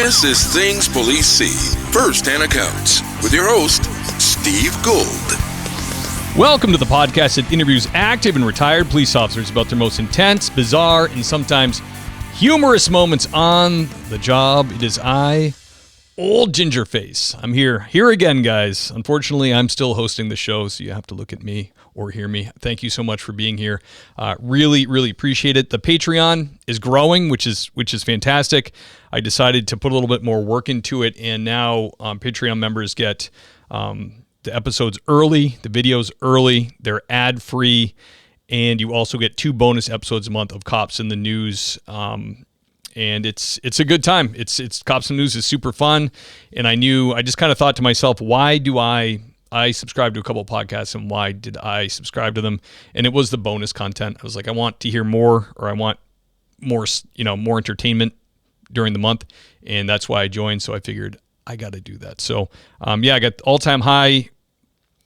This is Things Police See, First-Hand Accounts, with your host, Steve Gould. Welcome to the podcast that interviews active and retired police officers about their most intense, bizarre, and sometimes humorous moments on the job. It is I, Old Gingerface. I'm here again, guys. Unfortunately, I'm still hosting the show, so you have to look at me or hear me. Thank you so much for being here. Really appreciate it. The Patreon is growing, which is fantastic. I decided to put a little bit more work into it, and now Patreon members get the episodes early, the videos early, they're ad-free, and you also get 2 bonus episodes a month of Cops in the News. And it's a good time. It's Cops in the News is super fun, and I just kind of thought to myself, why do I subscribed to a couple of podcasts, and why did I subscribe to them? And it was the bonus content. I was like, I want to hear more, or I want more, more entertainment during the month, and that's why I joined. So I figured I got to do that. So I got all-time high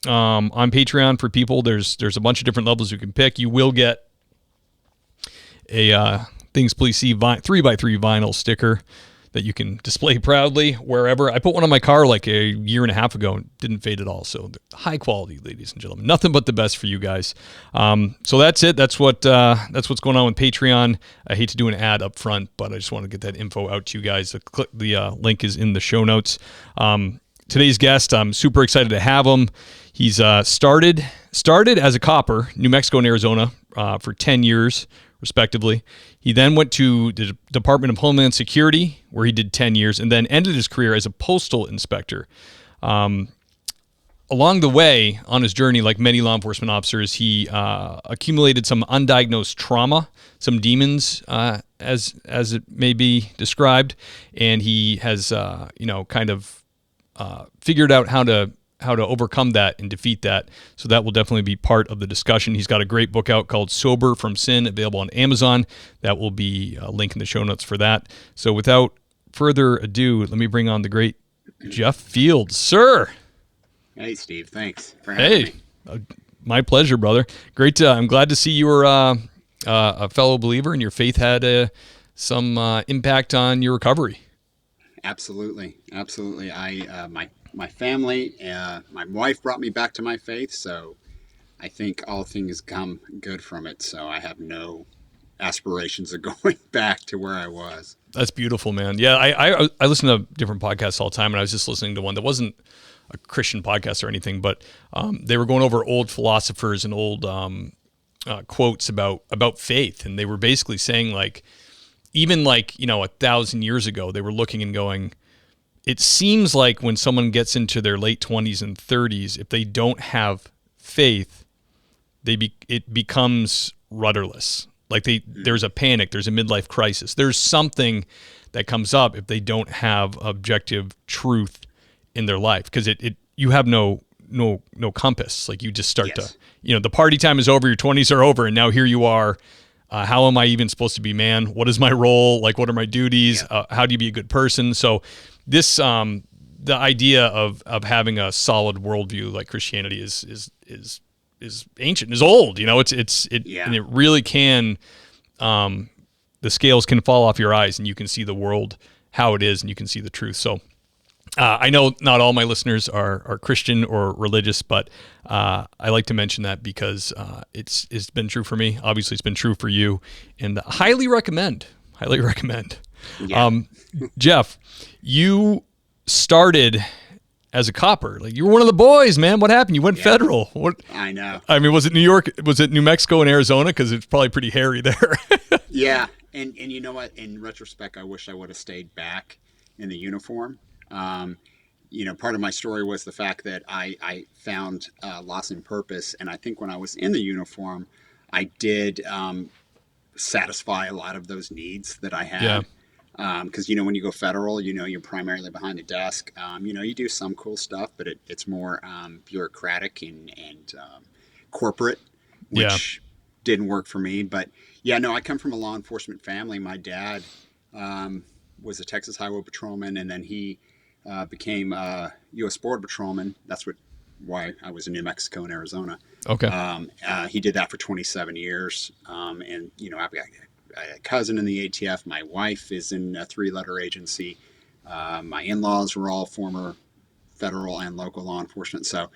on Patreon for people. There's a bunch of different levels you can pick. You will get a Things Police See 3x3 vinyl sticker that you can display proudly wherever. I put one on my car like a year and a half ago and didn't fade at all. So high quality, ladies and gentlemen. Nothing but the best for you guys. So that's it. That's what's going on with Patreon. I hate to do an ad up front, but I just want to get that info out to you guys. The link is in the show notes. Today's guest, I'm super excited to have him. He's started as a copper, New Mexico and Arizona, for 10 years, respectively. He then went to the Department of Homeland Security, where he did 10 years, and then ended his career as a postal inspector. Along the way, on his journey, like many law enforcement officers, he accumulated some undiagnosed trauma, some demons, as it may be described, and he has, figured out how to overcome that and defeat that. So that will definitely be part of the discussion. He's got a great book out called Sober from Sin, available on Amazon. That will be a link in the show notes for that. So without further ado, let me bring on the great Jeff Fields. Sir. Hey, Steve. Thanks for having me. My pleasure, brother. Great. I'm glad to see you were a fellow believer and your faith had some impact on your recovery. Absolutely. My family, my wife brought me back to my faith, so I think all things come good from it. So I have no aspirations of going back to where I was. That's beautiful, man. Yeah, I listen to different podcasts all the time, and I was just listening to one that wasn't a Christian podcast or anything, but they were going over old philosophers and old quotes about faith, and they were basically saying, like, even 1,000 years ago, they were looking and going, it seems like when someone gets into their late 20s and 30s, if they don't have faith, it becomes rudderless. Like there's a panic, there's a midlife crisis. There's something that comes up if they don't have objective truth in their life, because you have no compass. Like you just start to, the party time is over, your 20s are over, and now here you are. How am I even supposed to be man? What is my role? Like, what are my duties? How do you be a good person? So this, the idea of having a solid worldview like Christianity is ancient, is old. And it really can, the scales can fall off your eyes and you can see the world how it is and you can see the truth. So I know not all my listeners are Christian or religious, but I like to mention that because it's been true for me. Obviously, it's been true for you, and highly recommend. Yeah. Jeff, you started as a copper. Like, you were one of the boys, man. What happened? You went federal. What? I know. I mean, was it New York? Was it New Mexico and Arizona? Because it's probably pretty hairy there. Yeah, and you know what? In retrospect, I wish I would have stayed back in the uniform. Part of my story was the fact that I found loss in purpose, and I think when I was in the uniform, I did satisfy a lot of those needs that I had. Yeah. Because, when you go federal, you're primarily behind the desk. You do some cool stuff, but it's more bureaucratic and corporate, which didn't work for me. But, I come from a law enforcement family. My dad was a Texas Highway Patrolman, and then he became a U.S. Border Patrolman. That's why I was in New Mexico and Arizona. Okay. He did that for 27 years. I had a cousin in the ATF. My wife is in a 3-letter agency. My in-laws were all former federal and local law enforcement. So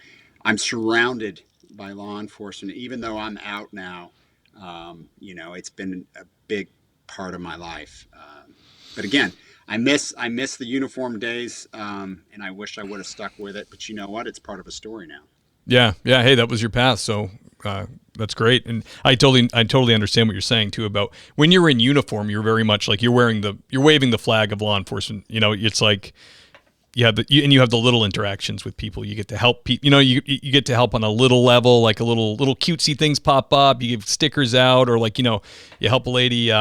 I'm surrounded by law enforcement, even though I'm out now. It's been a big part of my life. But again, I miss the uniform days, and I wish I would have stuck with it. But you know what? It's part of a story now. Yeah, yeah. Hey, that was your path, so that's great. And I totally understand what you're saying too about when you're in uniform. You're very much like you're waving the flag of law enforcement. It's like you have you have the little interactions with people. You get to help people. You get to help on a little level, like a little cutesy things pop up. You give stickers out, or like you help a lady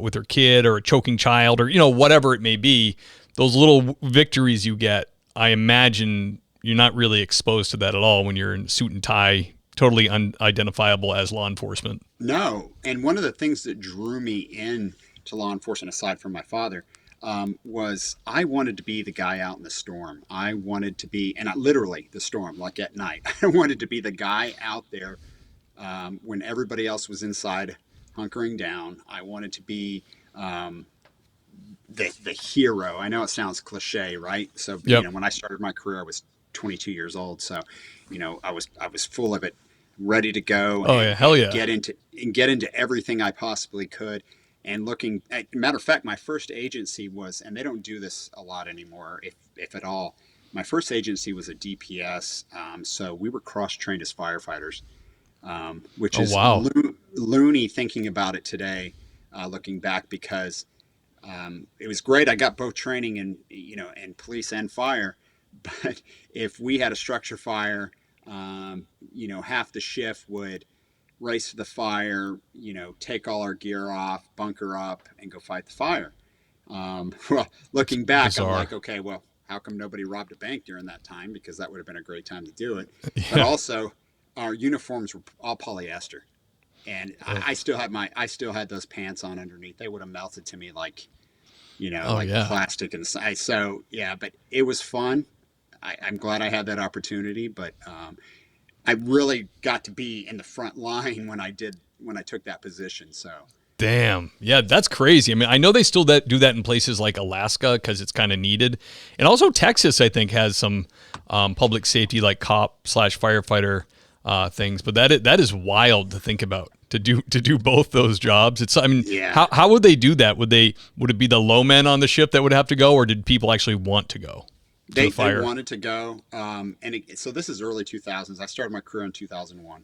with her kid or a choking child, or whatever it may be. Those little victories you get, I imagine you're not really exposed to that at all when you're in suit and tie, totally unidentifiable as law enforcement. No, and one of the things that drew me in to law enforcement, aside from my father, was I wanted to be the guy out in the storm. I wanted to be, and literally the storm, like at night. I wanted to be the guy out there when everybody else was inside hunkering down. I wanted to be the hero. I know it sounds cliche, right? So Yep. when I started my career, I was 22 years old. So I was full of it, ready to go. Oh yeah, hell yeah. Get into everything I possibly could. And matter of fact, my first agency was, and they don't do this a lot anymore, if at all. My first agency was a DPS, so we were cross-trained as firefighters, which is wow. loony thinking about it today, looking back, because it was great. I got both training in police and fire, but if we had a structure fire, half the shift would race to the fire, take all our gear off, bunker up, and go fight the fire. Well, looking back, Bizarre. I'm like, okay, well, how come nobody robbed a bank during that time? Because that would have been a great time to do it. Yeah. But also, our uniforms were all polyester, and I still had those pants on underneath. They would have melted to me like plastic inside. So yeah, but it was fun. I'm glad I had that opportunity, but I really got to be in the front line when I took that position. So damn, yeah, that's crazy. I mean, I know they still do that in places like Alaska because it's kind of needed, and also Texas, I think, has some public safety like cop/firefighter things. But that is wild to think about to do both those jobs. Yeah. How would they do that? Would it be the low men on the ship that would have to go, or did people actually want to go? They wanted to go, so this is early 2000s. I started my career in 2001.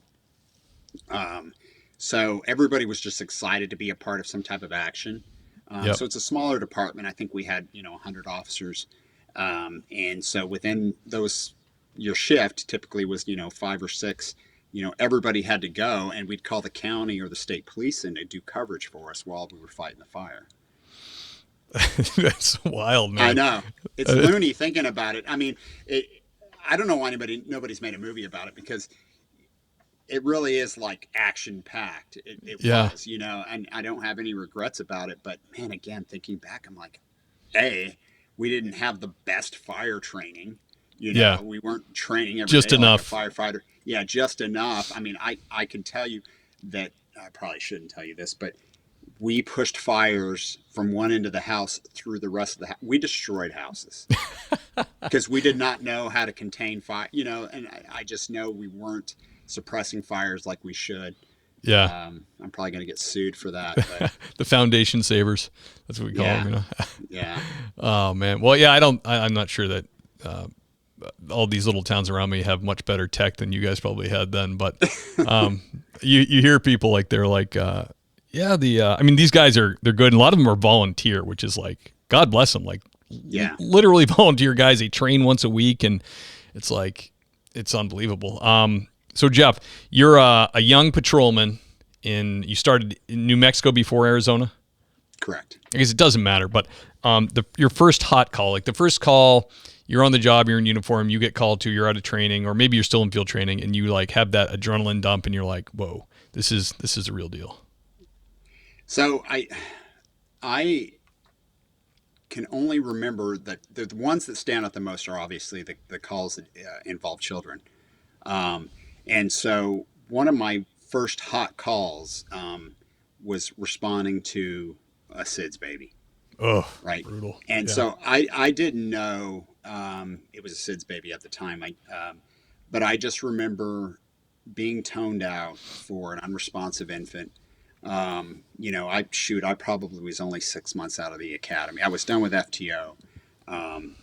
So everybody was just excited to be a part of some type of action. Yep. So it's a smaller department. I think we had 100 officers, and so within those, your shift typically was 5 or 6. Everybody had to go, and we'd call the county or the state police in to do coverage for us while we were fighting the fire. That's wild, man. I know. It's loony thinking about it. I mean, I don't know why nobody's made a movie about it, because it really is like action packed. It was, and I don't have any regrets about it. But man, again, thinking back, I'm like, we didn't have the best fire training. We weren't training every just day enough. Like a firefighter. Yeah, just enough. I mean, I can tell you that, I probably shouldn't tell you this, but we pushed fires from one end of the house through the rest of the house. We destroyed houses because we did not know how to contain fire, and I just know we weren't suppressing fires like we should. Yeah. I'm probably going to get sued for that. But the foundation savers. That's what we call them, Yeah. Oh, man. Well, yeah, I'm not sure that all these little towns around me have much better tech than you guys probably had then. But you hear people like, they're like, I mean, these guys they're good. And a lot of them are volunteer, which is like, God bless them. Like, literally volunteer guys. They train once a week, and it's like, it's unbelievable. So Jeff, you're a young patrolman you started in New Mexico before Arizona? Correct. I guess it doesn't matter, but your first hot call, like the first call, you're on the job, you're in uniform, you get called to, you're out of training, or maybe you're still in field training, and you like have that adrenaline dump, and you're like, whoa, this is the real deal. So I can only remember that the ones that stand out the most are obviously the calls that involve children. And so one of my first hot calls was responding to a SIDS baby. Oh, right? brutal. And Yeah. so I didn't know it was a SIDS baby at the time. But I just remember being toned out for an unresponsive infant. I probably was only 6 months out of the academy. I was done with FTO.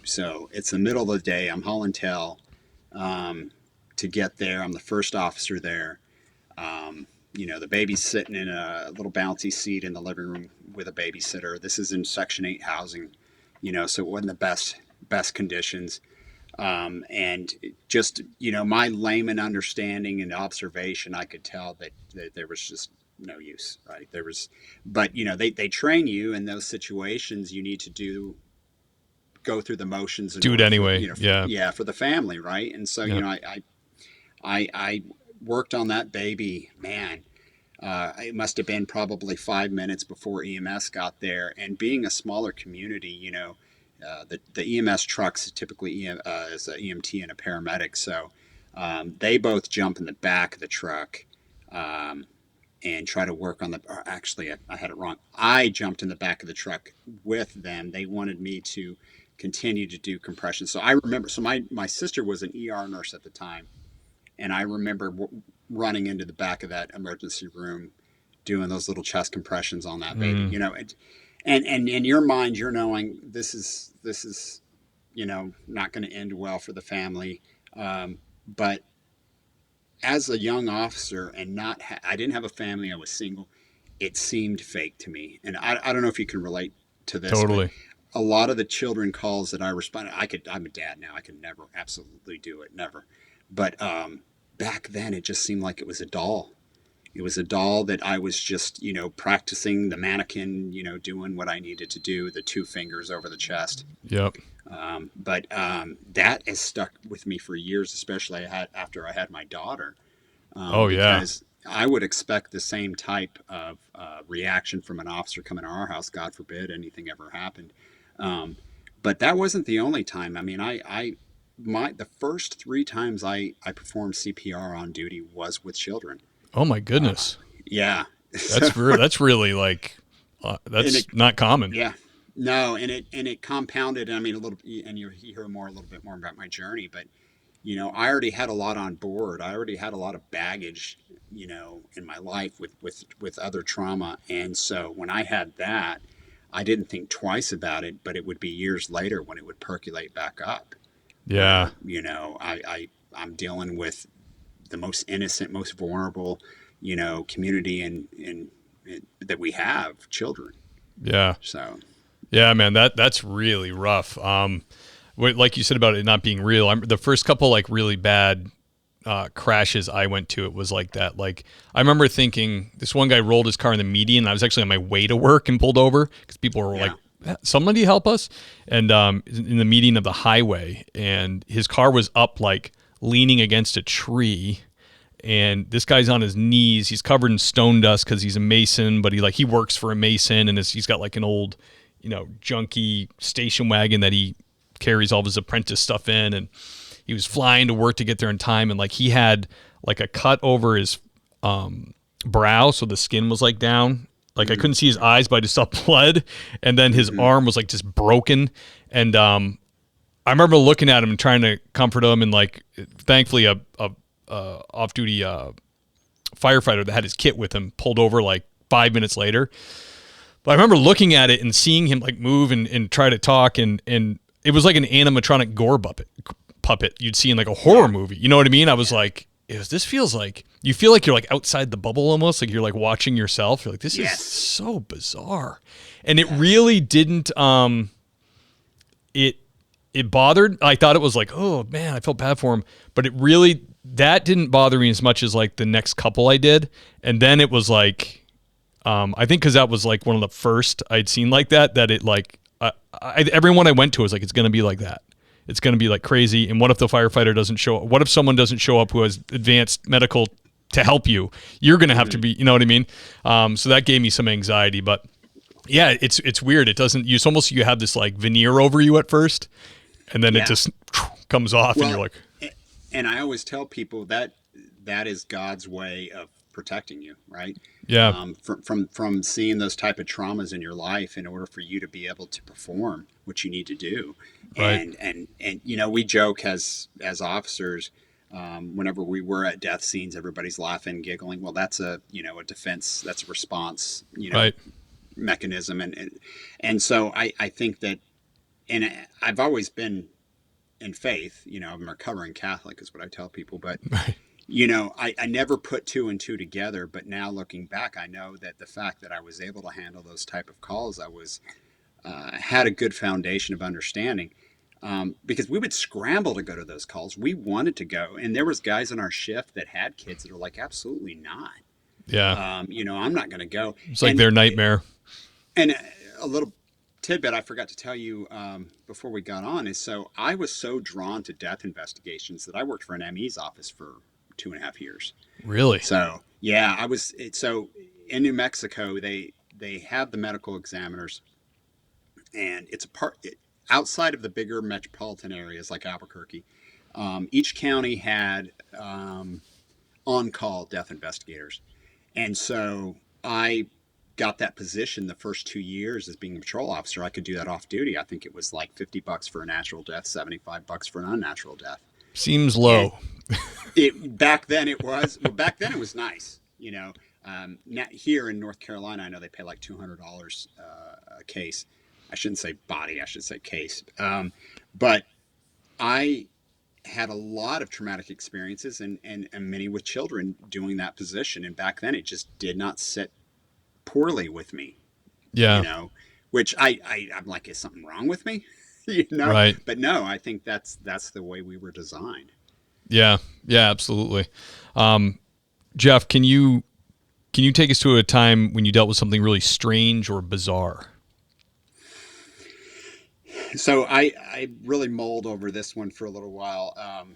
So it's the middle of the day. I'm hauling tail to get there. I'm the first officer there. The baby's sitting in a little bouncy seat in the living room with a babysitter. This is in Section 8 housing, so it wasn't the best conditions. And just, my layman understanding and observation, I could tell that there was just no use, right? But they train you in those situations. You need to go through the motions in Do it order anyway. for the family, right? And so, Yep. I worked on that baby, man. It must have been probably 5 minutes before EMS got there. And being a smaller community, the EMS trucks typically is an EMT and a paramedic. So they both jump in the back of the truck and try to work on actually, I had it wrong. I jumped in the back of the truck with them. They wanted me to continue to do compression. So I remember, my sister was an ER nurse at the time. And I remember running into the back of that emergency room, doing those little chest compressions on that baby. And in your mind, you're knowing this is not going to end well for the family. But as a young officer and I didn't have a family. I was single. It seemed fake to me. And I don't know if you can relate to this. Totally. A lot of the children calls that I responded, I'm a dad now. I could never absolutely do it. Never. But back then, it just seemed like it was a doll. It was a doll that I was just, practicing the mannequin, doing what I needed to do, the 2 fingers over the chest. Yep. But that has stuck with me for years, especially after I had my daughter. Because I would expect the same type of reaction from an officer coming to our house. God forbid anything ever happened. But that wasn't the only time. I mean, the first 3 times I performed CPR on duty was with children. Oh my goodness. Yeah. That's really like, not common. Yeah. No. And it compounded. I mean, a little, and you hear a little bit more about my journey, but I already had a lot on board. I already had a lot of baggage, in my life with other trauma. And so when I had that, I didn't think twice about it, but it would be years later when it would percolate back up. Yeah. I'm dealing with the most innocent, most vulnerable, community and that we have, children. Yeah. So. Yeah, man, that's really rough. Like you said about it not being real. The first couple like really bad crashes I went to, it was like that. Like I remember thinking this one guy rolled his car in the median. I was actually on my way to work and pulled over because people were like, somebody help us. And in the median of the highway, and his car was up like leaning against a tree. And this guy's on his knees. He's covered in stone dust because he's a mason, but he works for a mason, and he's got like an old, junky station wagon that he carries all of his apprentice stuff in. And he was flying to work to get there in time, and like he had like a cut over his brow, so the skin was like down. Like I couldn't see his eyes, but I just saw blood. And then his arm was like just broken. And I remember looking at him and trying to comfort him. And like, thankfully, a off-duty firefighter that had his kit with him pulled over like 5 minutes later. But I remember looking at it and seeing him like move and try to talk. And it was like an animatronic gore puppet you'd see in like a horror movie. You know what I mean? I was like, this feels like, you feel like you're like outside the bubble almost, like you're like watching yourself. You're like, this is so bizarre. And it really didn't, it bothered. I thought it was like, oh man, I felt bad for him. But that didn't bother me as much as like the next couple I did. And then it was like, I think because that was like one of the first I'd seen like that it like, everyone I went to was like, it's going to be like that. It's going to be like crazy. And what if the firefighter doesn't show up? What if someone doesn't show up who has advanced medical to help you? You're going to have to be, you know what I mean? So that gave me some anxiety, but yeah, it's weird. It doesn't, it's almost, you have this like veneer over you at first, and then it just comes off and you're like. And I always tell people that is God's way of protecting you, right? Yeah. From seeing those type of traumas in your life in order for you to be able to perform what you need to do. Right. And you know, we joke as officers, whenever we were at death scenes, everybody's laughing, giggling. Well, that's a defense, that's a response, Right. mechanism. And so I think that, and I've always been in faith, I'm a recovering Catholic is what I tell people, but Right. I never put two and two together, but now looking back, I know that the fact that I was able to handle those type of calls, I was, had a good foundation of understanding. Because we would scramble to go to those calls. We wanted to go. And there was guys on our shift that had kids that are like, absolutely not. Yeah. I'm not going to go. It's like their nightmare. And a little tidbit I forgot to tell you before we got on is, so I was so drawn to death investigations that I worked for an ME's office for 2.5 years. Really? So yeah, so in New Mexico, they have the medical examiners, and it's outside of the bigger metropolitan areas like Albuquerque. Each county had on-call death investigators. And so I got that position the first 2 years as being a patrol officer. I could do that off duty. I think it was like $50 for a natural death, $75 for an unnatural death. Seems low. Back then it was nice. Now, here in North Carolina, I know they pay like $200 a case. I shouldn't say body, I should say case. But I had a lot of traumatic experiences and many with children doing that position. And back then it just did not sit poorly with me. Yeah. Which I'm like, is something wrong with me? Right. But no, I think that's the way we were designed. Yeah. Yeah, absolutely. Jeff, can you take us to a time when you dealt with something really strange or bizarre? So I really mulled over this one for a little while,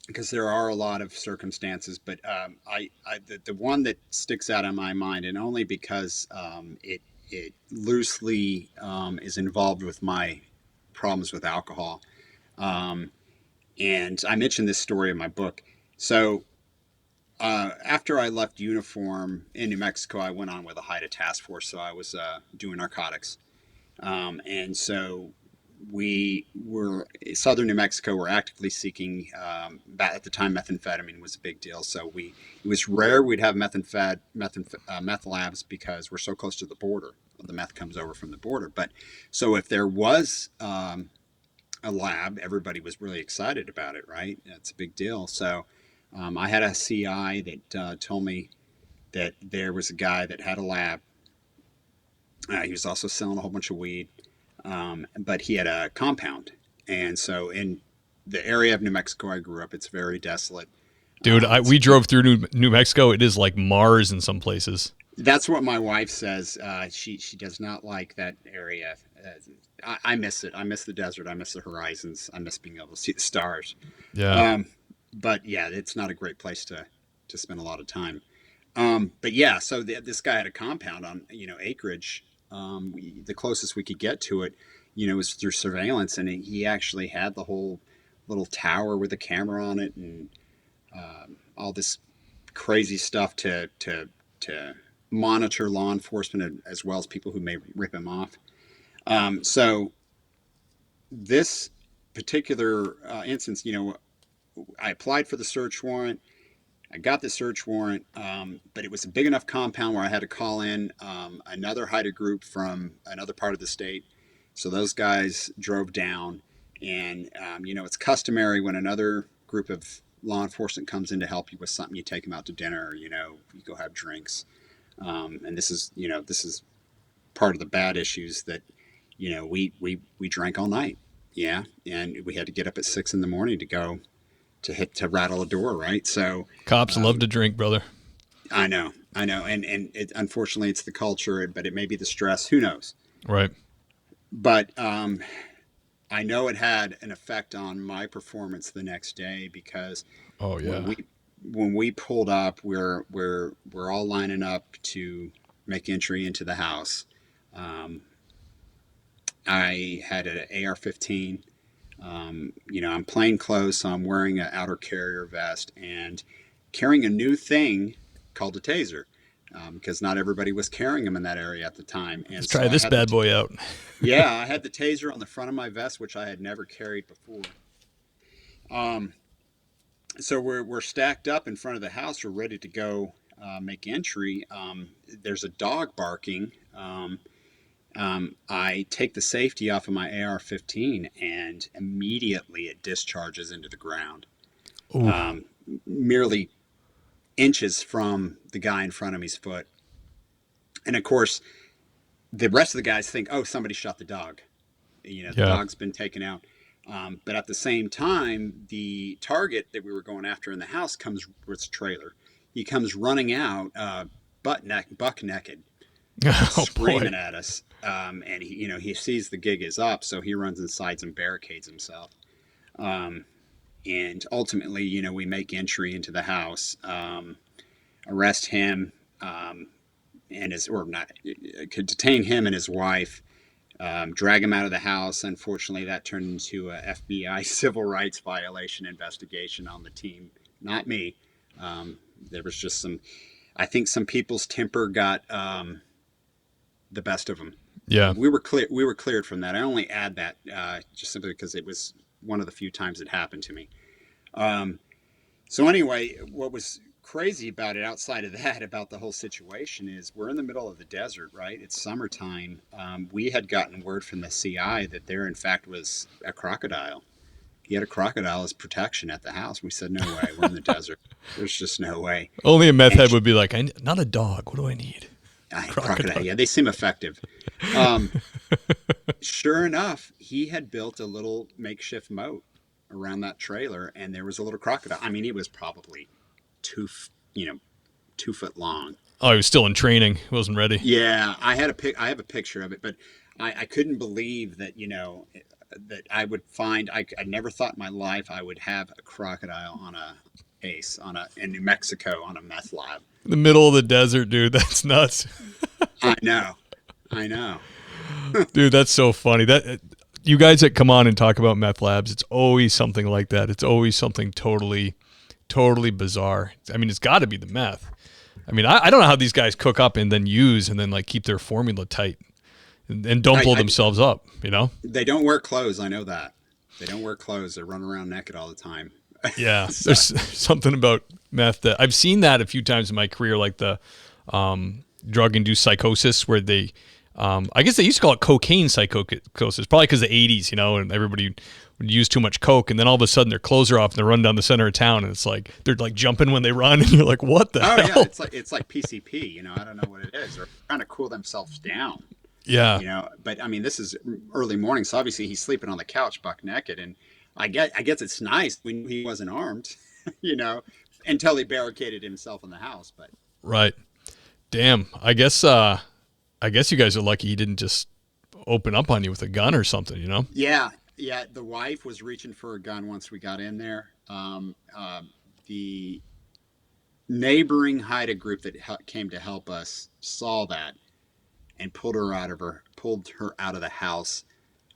because there are a lot of circumstances, but the one that sticks out in my mind, and only because it loosely is involved with my problems with alcohol, and I mentioned this story in my book. So after I left uniform in New Mexico, I went on with a HIDTA task force, so I was doing narcotics, and so we were southern New Mexico. We're actively seeking. At the time, methamphetamine was a big deal. So it was rare we'd have meth labs because we're so close to the border. The meth comes over from the border. But so if there was a lab, everybody was really excited about it, right? It's a big deal. So I had a CI that told me that there was a guy that had a lab. He was also selling a whole bunch of weed. But he had a compound. And so in the area of New Mexico I grew up, it's very desolate. Dude, we drove through New Mexico. It is like Mars in some places. That's what my wife says. She does not like that area. I miss it. I miss the desert. I miss the horizons. I miss being able to see the stars. Yeah. But yeah, it's not a great place to spend a lot of time. But yeah, so this guy had a compound on, acreage. The closest we could get to it, was through surveillance, and he actually had the whole little tower with a camera on it, and all this crazy stuff to monitor law enforcement as well as people who may rip him off. So this particular instance, I applied for the search warrant. I got the search warrant, but it was a big enough compound where I had to call in another HIDTA group from another part of the state. So those guys drove down, and it's customary when another group of law enforcement comes in to help you with something, you take them out to dinner, or, you go have drinks. And this is part of the bad issues that, we drank all night. Yeah. And we had to get up at 6 a.m. to go to rattle a door, right? So Cops love to drink, brother. I know, and unfortunately, it's the culture, but it may be the stress. Who knows? Right. But I know it had an effect on my performance the next day because when we pulled up, we're all lining up to make entry into the house. I had an AR-15. I'm plain clothes, so I'm wearing an outer carrier vest and carrying a new thing called a taser because not everybody was carrying them in that area at the time. And Let's so try this bad boy out. Yeah, I had the taser on the front of my vest, which I had never carried before. So we're stacked up in front of the house. We're ready to go make entry. There's a dog barking. I take the safety off of my AR-15, and immediately it discharges into the ground, merely inches from the guy in front of me's foot. And of course, the rest of the guys think, oh, somebody shot the dog. The dog's been taken out. But at the same time, the target that we were going after in the house comes with a trailer. He comes running out, buck naked, screaming at us. And he sees the gig is up, so he runs inside and barricades himself. And ultimately, we make entry into the house, arrest him, could detain him and his wife. Drag him out of the house. Unfortunately, that turned into a FBI civil rights violation investigation on the team, not me. There was just I think some people's temper got the best of them. Yeah, we were cleared from that. I only add that just simply because it was one of the few times it happened to me. So anyway, what was crazy about it, outside of that, about the whole situation, is we're in the middle of the desert, right? It's summertime. We had gotten word from the CI that there in fact was a crocodile. He had a crocodile as protection at the house. We said, no way, we're in the desert. There's just no way. Only a meth head would be like, not a dog, what do I need? Crocodile. Yeah, they seem effective. Sure enough, he had built a little makeshift moat around that trailer, and there was a little crocodile. I mean, it was probably 2 foot long. Oh, he was still in training. He wasn't ready. Yeah, I have a picture of it, but I couldn't believe that that I would find. I never thought in my life I would have a crocodile on a case in New Mexico on a meth lab. In the middle of the desert, dude. That's nuts. I know. Dude, that's so funny. That you guys that come on and talk about meth labs, it's always something like that. It's always something totally bizarre. I mean, it's got to be the meth. I mean, I don't know how these guys cook up and then use and then like keep their formula tight and don't blow themselves up, They don't wear clothes. I know that. They don't wear clothes. They run around naked all the time. Yeah. There's something about meth that I've seen that a few times in my career, like the drug-induced psychosis where they, I guess they used to call it cocaine psychosis, probably because the 80s, and everybody would use too much coke, and then all of a sudden their clothes are off and they run down the center of town, and it's like they're like jumping when they run, and you're like, what the hell? Yeah, it's like PCP, I don't know what it is. They're trying to cool themselves down. Yeah. But I mean, this is early morning, so obviously he's sleeping on the couch buck naked, and I guess it's nice when he wasn't armed, until he barricaded himself in the house. But right. Damn. I guess you guys are lucky he didn't just open up on you with a gun or something, Yeah. The wife was reaching for a gun once we got in there. The neighboring Haida group that came to help us saw that and pulled her out of the house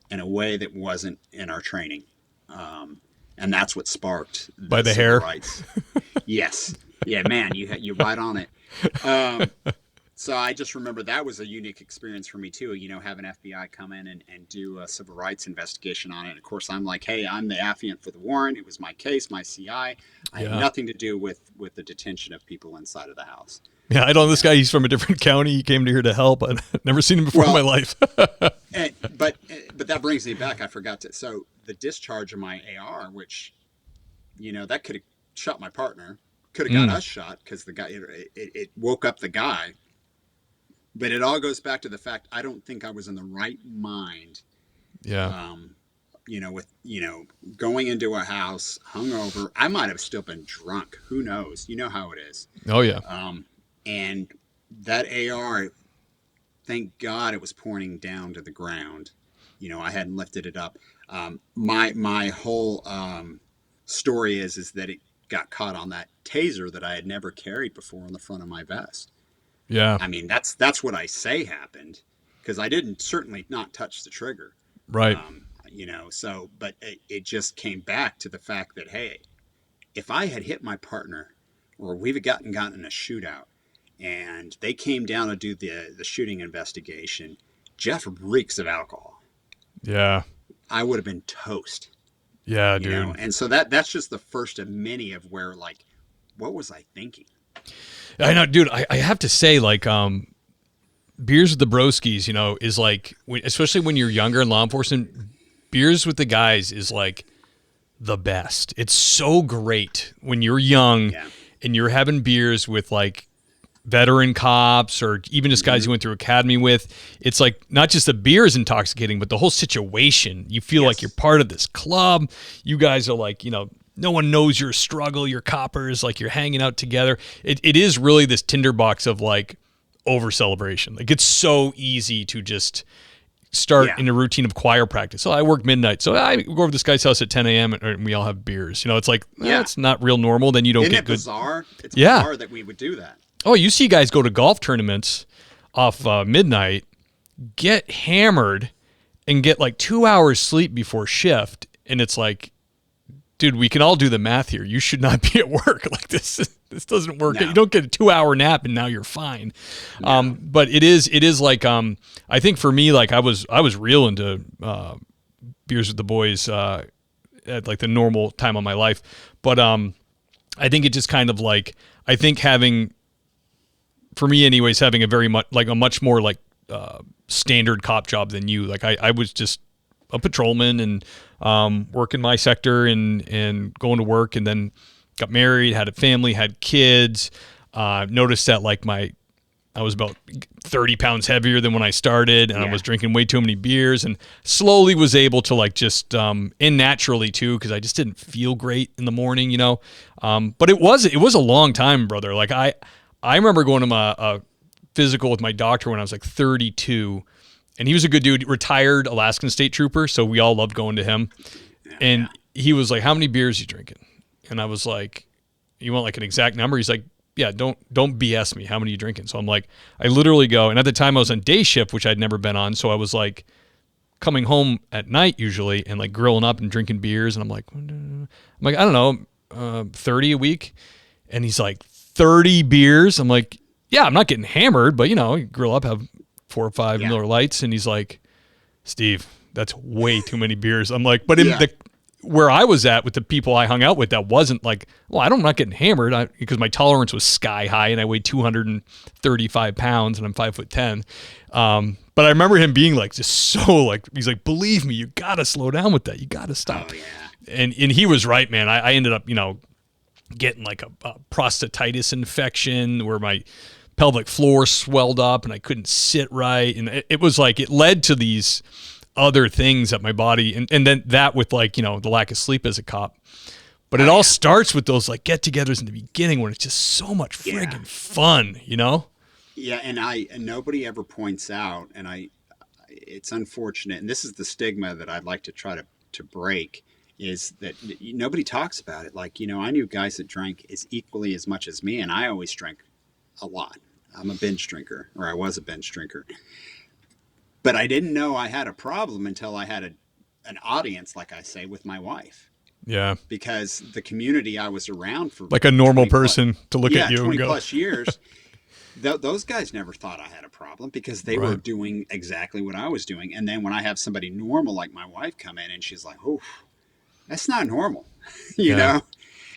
in a way that wasn't in our training. And that's what sparked by the hair. Rights. Yes. Yeah, man, you're right on it. So I just remember that was a unique experience for me too, having FBI come in and do a civil rights investigation on it. And of course, I'm like, hey, I'm the affiant for the warrant. It was my case, my CI. I had nothing to do with the detention of people inside of the house. Yeah, I know this guy. He's from a different county. He came here to help. I've never seen him before in my life. But that brings me back. I forgot to. So the discharge of my AR, which, that could have shot my partner, could have got us shot because the guy, it woke up the guy. But it all goes back to the fact I don't think I was in the right mind. Yeah. With going into a house hungover, I might have still been drunk. Who knows? You know how it is. Oh yeah. And that AR, thank God it was pointing down to the ground. I hadn't lifted it up. My whole story is that it got caught on that taser that I had never carried before on the front of my vest. Yeah. I mean, that's what I say happened, because I didn't certainly not touch the trigger. Right. But it just came back to the fact that, hey, if I had hit my partner or we've gotten in a shootout, and they came down to do the shooting investigation. Jeff reeks of alcohol. Yeah. I would have been toast. Yeah, you know? And so that's just the first of many of where, like, what was I thinking? I know, dude. I have to say, like, beers with the broskies, you know, is like, especially when you're younger in law enforcement, beers with the guys is like the best. It's so great when you're young and you're having beers with like veteran cops or even just guys you went through academy with. It's like not just the beer is intoxicating, but the whole situation. You feel like you're part of this club. You guys are like, you know, no one knows your struggle, your coppers, like you're hanging out together. It is really this tinderbox of like over celebration. Like it's so easy to just start in a routine of choir practice. So I work midnight. So I go over to this guy's house at 10 a.m. and we all have beers. You know, it's like, it's not real normal. Then you don't get good. Bizarre? It's bizarre that we would do that. Oh, you see guys go to golf tournaments off midnight, get hammered, and get like 2 hours sleep before shift. And it's like, dude, we can all do the math here. You should not be at work. Like this doesn't work. No. You don't get a 2 hour nap and now you're fine. No. But it is like, I think for me, like I was real into beers with the boys at like the normal time of my life. But I think it just kind of like, I think having, for me anyways, having a much more like standard cop job than you. Like I was just a patrolman and working my sector and going to work, and then got married, had a family, had kids. Noticed that like I was about 30 pounds heavier than when I started, and I was drinking way too many beers, and slowly was able to like just and naturally too, because I just didn't feel great in the morning, you know. But it was a long time, brother. Like I remember going to a physical with my doctor when I was like 32. And he was a good dude, retired Alaskan state trooper, so we all loved going to him. And he was like, "How many beers you drinking?" And I was like, "You want like an exact number?" He's like, "Yeah, don't BS me. How many you drinking?" So I'm like, I literally go, and at the time I was on day shift, which I'd never been on, so I was like coming home at night usually and like grilling up and drinking beers, and I'm like, I don't know, 30 a week. And he's like, 30 beers? I'm like, yeah, I'm not getting hammered, but you know, you grill up, have 4 or 5 Miller Lights. And he's like, Steve, that's way too many beers. I'm like, but in where I was at with the people I hung out with, that wasn't like, well, I'm not getting hammered because my tolerance was sky high and I weighed 235 pounds and I'm 5'10". But I remember him being like, just so like, he's like, believe me, you got to slow down with that. You got to stop. Oh, yeah. And he was right, man. I ended up, you know, getting like a prostatitis infection where my pelvic floor swelled up and I couldn't sit right. And it was like, it led to these other things at my body. And then that with like, you know, the lack of sleep as a cop. But it all starts with those like get-togethers in the beginning when it's just so much friggin' fun, you know? Yeah. And nobody ever points out, and it's unfortunate. And this is the stigma that I'd like to try to break, is that nobody talks about it. Like, you know, I knew guys that drank as equally as much as me, and I always drank a lot. I'm a binge drinker, or I was a binge drinker. But I didn't know I had a problem until I had an audience, like I say, with my wife. Yeah. Because the community I was around for like a normal person to look at you 20 and go, plus years, those guys never thought I had a problem because they were doing exactly what I was doing. And then when I have somebody normal like my wife come in and she's like, oh, that's not normal, you know?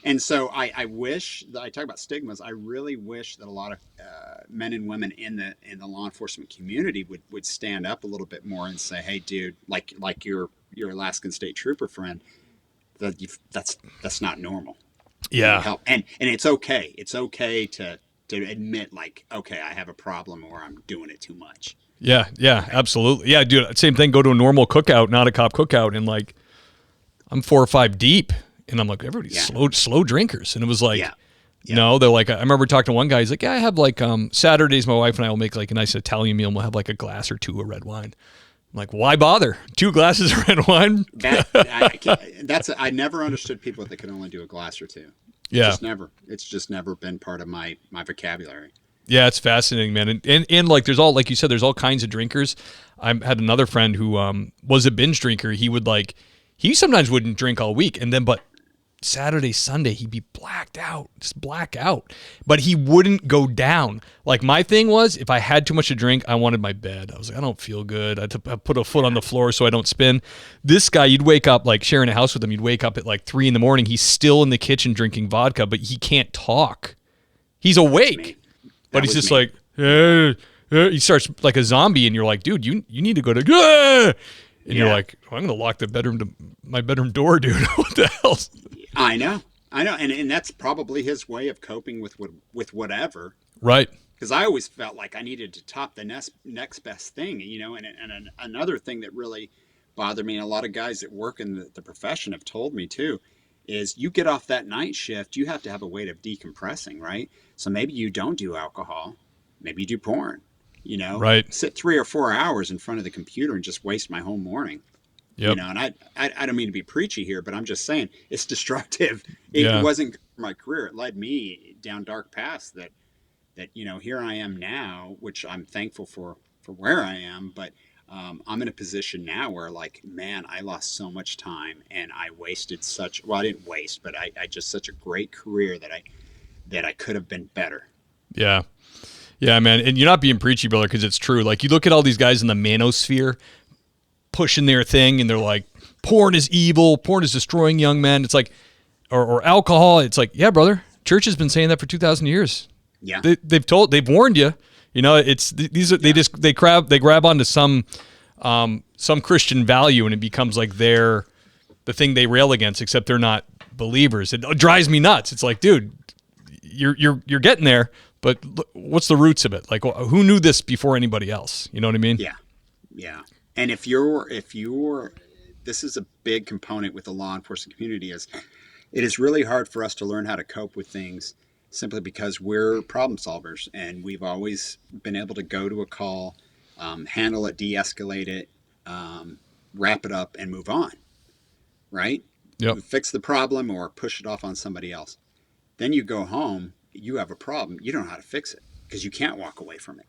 And so I wish that I talk about stigmas. I really wish that a lot of men and women in the law enforcement community would stand up a little bit more and say, hey, dude, like your Alaskan state trooper friend, that's not normal. Yeah. And it's okay. It's okay to admit like, okay, I have a problem or I'm doing it too much. Yeah. Yeah, absolutely. Yeah, dude, same thing. Go to a normal cookout, not a cop cookout. And like, I'm 4 or 5 deep. And I'm like, everybody's slow drinkers. And it was like, no, they're like, I remember talking to one guy. He's like, yeah, I have like Saturdays, my wife and I will make like a nice Italian meal and we'll have like a glass or 2 of red wine. I'm like, why bother? 2 glasses of red wine? I never understood people that could only do a glass or 2. Yeah. It's just never been part of my vocabulary. Yeah, it's fascinating, man. And like, there's all, like you said, there's all kinds of drinkers. I had another friend who was a binge drinker. He sometimes wouldn't drink all week. And then, but Saturday, Sunday, he'd be blacked out, just black out. But he wouldn't go down. Like my thing was, if I had too much to drink, I wanted my bed. I was like, I don't feel good. I put a foot on the floor so I don't spin. This guy, you'd wake up, like sharing a house with him, you'd wake up at like 3 a.m. He's still in the kitchen drinking vodka, but he can't talk. He's awake, but he's just like, he starts like a zombie, and you're like, dude, you need to go to, and you're like, oh, I'm going to lock my bedroom door, dude. What the hell? I know. And that's probably his way of coping with whatever. Right. Because I always felt like I needed to top the next best thing, and another thing that really bothered me, and a lot of guys that work in the profession have told me too, is you get off that night shift, you have to have a way of decompressing, right? So maybe you don't do alcohol, maybe you do porn, right. Sit 3 or 4 hours in front of the computer and just waste my whole morning. Yep. And I don't mean to be preachy here, but I'm just saying it's destructive. It wasn't my career. It led me down dark paths that here I am now, which I'm thankful for where I am. But I'm in a position now where, like, man, I lost so much time and I wasted I didn't waste, but I just such a great career that I could have been better. Yeah. Yeah, man. And you're not being preachy, brother, because it's true. Like, you look at all these guys in the manosphere pushing their thing, and they're like, porn is evil, porn is destroying young men. It's like, or alcohol. It's like, yeah, brother, church has been saying that for 2,000 years. Yeah, they've warned you. It's they grab onto some Christian value, and it becomes like the thing they rail against, except they're not believers. It drives me nuts. It's like, dude, you're getting there, but what's the roots of it? Like, who knew this before anybody else? You know what I mean? Yeah. And if this is a big component with the law enforcement community, is it is really hard for us to learn how to cope with things simply because we're problem solvers, and we've always been able to go to a call, handle it, de-escalate it, wrap it up, and move on, right? Yep. Fix the problem or push it off on somebody else. Then you go home, you have a problem, you don't know how to fix it because you can't walk away from it.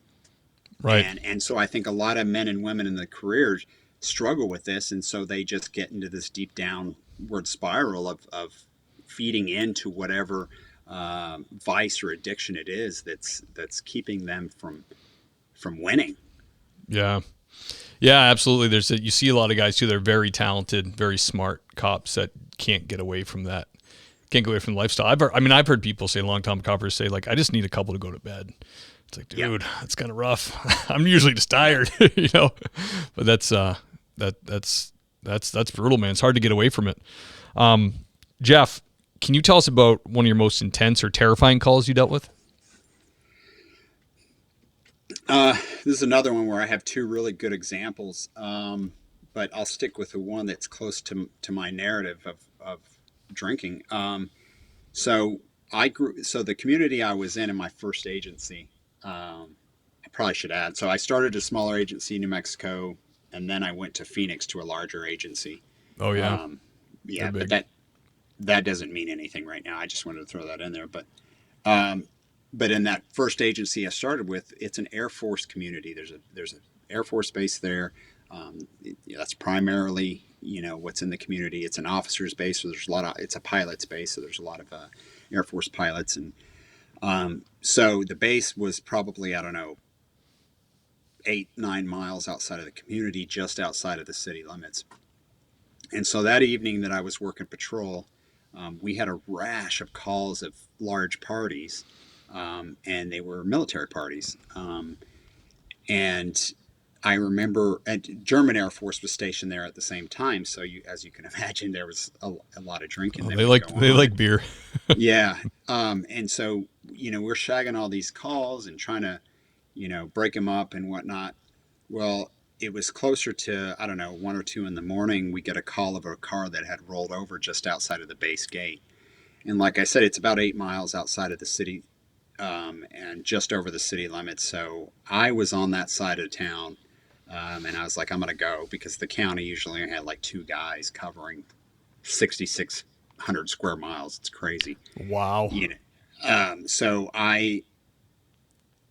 Right. And so I think a lot of men and women in the careers struggle with this, and so they just get into this deep downward spiral of feeding into whatever vice or addiction it is that's keeping them from winning. Yeah, absolutely. You see a lot of guys too. They're very talented, very smart cops that can't get away from that. Can't get away from the lifestyle. I've heard people say, long-time coppers say, like, I just need a couple to go to bed. It's like, dude, that's kind of rough. I'm usually just tired, But that's brutal, man. It's hard to get away from it. Jeff, can you tell us about one of your most intense or terrifying calls you dealt with? This is another one where I have two really good examples, but I'll stick with the one that's close to my narrative of drinking. So the community I was in my first agency. I probably should add. So I started a smaller agency in New Mexico, and then I went to Phoenix to a larger agency. Oh yeah, but that doesn't mean anything right now. I just wanted to throw that in there. But in that first agency I started with, it's an Air Force community. There's an Air Force base there. That's primarily what's in the community. It's an officer's base, so it's a pilot's base, so there's a lot of Air Force pilots and. So the base was probably, 8-9 miles outside of the community, just outside of the city limits. And so that evening that I was working patrol, we had a rash of calls of large parties, and they were military parties. And I remember, and German Air Force was stationed there at the same time. So as you can imagine, there was a lot of drinking. They like beer. Yeah. And so, we're shagging all these calls and trying to, break them up and whatnot. Well, it was closer to, 1 or 2 in the morning. We get a call of a car that had rolled over just outside of the base gate. And like I said, it's about 8 miles outside of the city, and just over the city limits. So I was on that side of town. And I was like, I'm going to go, because the county usually had like 2 guys covering 6,600 square miles. It's crazy. Wow. So I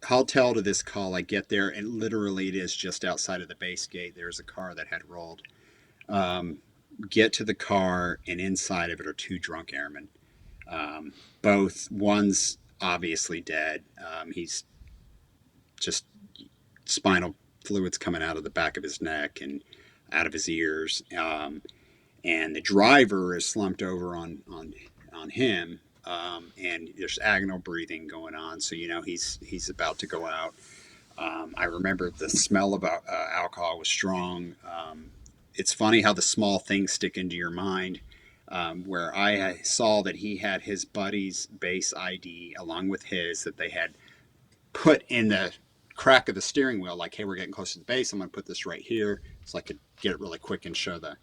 hotel to this call. I get there, and literally it is just outside of the base gate. There's a car that had rolled. get to the car, and inside of it are two drunk airmen. Both, one's obviously dead. He's just spinal fluids coming out of the back of his neck and out of his ears. And the driver is slumped over on him. And there's agonal breathing going on. So, he's about to go out. I remember the smell of alcohol was strong. It's funny how the small things stick into your mind. Where I saw that he had his buddy's base ID along with his that they had put in the crack of the steering wheel, like, hey, we're getting close to the base. I'm going to put this right here so I could get it really quick and show the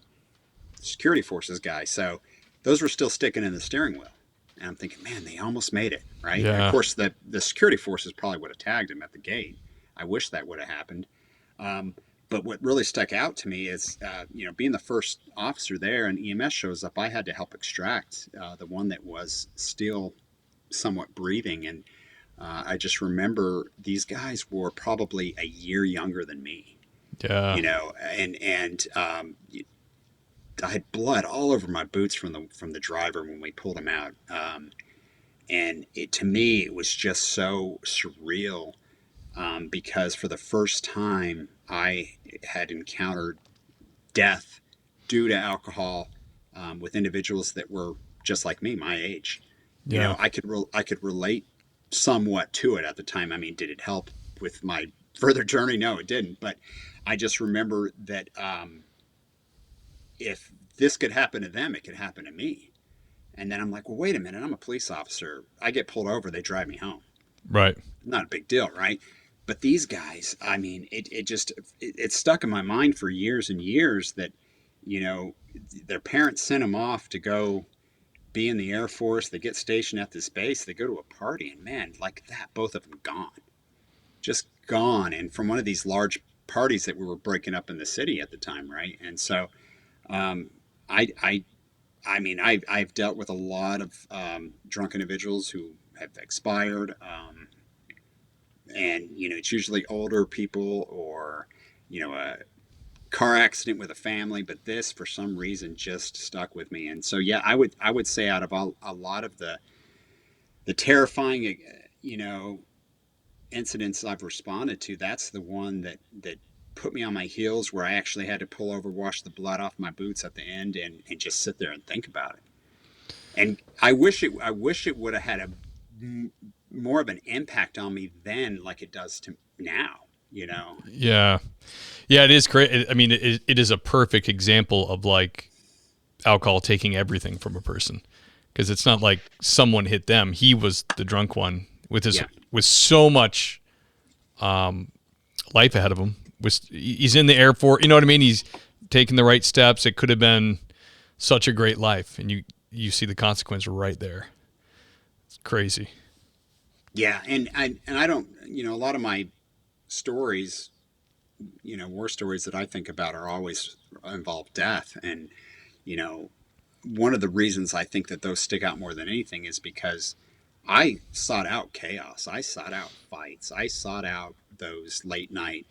security forces guy. So those were still sticking in the steering wheel. And I'm thinking, man, they almost made it, right? Yeah. And of course, the security forces probably would have tagged him at the gate. I wish that would have happened. But what really stuck out to me is, being the first officer there and EMS shows up, I had to help extract the one that was still somewhat breathing. And I just remember these guys were probably a year younger than me. Yeah. And I had blood all over my boots from the driver when we pulled him out. And to me, it was just so surreal. Because for the first time I had encountered death due to alcohol with individuals that were just like me, my age. Yeah. I could relate somewhat to it at the time. I mean, did it help with my further journey? No, it didn't. But I just remember that if this could happen to them, it could happen to me. And then I'm like, well, wait a minute. I'm a police officer. I get pulled over. They drive me home. Right. Not a big deal, right? But these guys, I mean, it stuck in my mind for years and years that, their parents sent them off to go be in the Air Force. They get stationed at this base. They go to a party, and man, like that, both of them gone, just gone. And from one of these large parties that we were breaking up in the city at the time, right? And so, I mean, I've dealt with a lot of drunk individuals who have expired. And, it's usually older people or, a car accident with a family. But this, for some reason, just stuck with me. And so, yeah, I would say out of a lot of the terrifying, incidents I've responded to, that's the one that put me on my heels, where I actually had to pull over, wash the blood off my boots at the end and just sit there and think about it. And I wish it would have had a more of an impact on me then, like it does to now, Yeah. Yeah, it is great. I mean, it is a perfect example of like alcohol taking everything from a person, because it's not like someone hit them. He was the drunk one with so much life ahead of him. He's in the Air Force, you know what I mean? He's taking the right steps. It could have been such a great life, and you see the consequence right there. It's crazy. Yeah, and I don't, a lot of my stories, war stories that I think about are always involve death. And, one of the reasons I think that those stick out more than anything is because I sought out chaos. I sought out fights. I sought out those late night,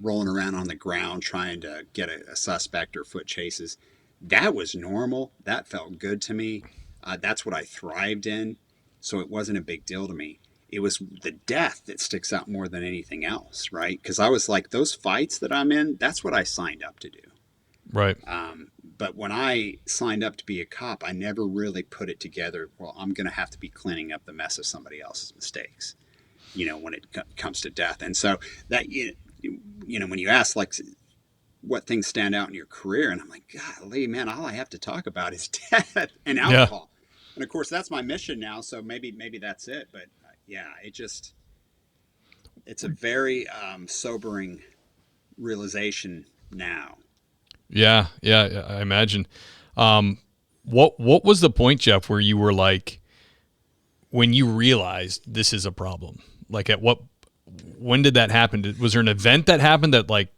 rolling around on the ground trying to get a suspect or foot chases. That was normal. That felt good to me. That's what I thrived in. So it wasn't a big deal to me. It was the death that sticks out more than anything else, right? Because I was like, those fights that I'm in, that's what I signed up to do. Right. But when I signed up to be a cop, I never really put it together. Well, I'm going to have to be cleaning up the mess of somebody else's mistakes, when it comes to death. And so that, when you ask, like, what things stand out in your career, and I'm like, golly, man, all I have to talk about is death and alcohol. Yeah. And of course, that's my mission now. So maybe that's it. But it's a very sobering realization now. Yeah, I imagine. What was the point, Jeff, where you were like, when you realized this is a problem? Like, when did that happen? Was there an event that happened that like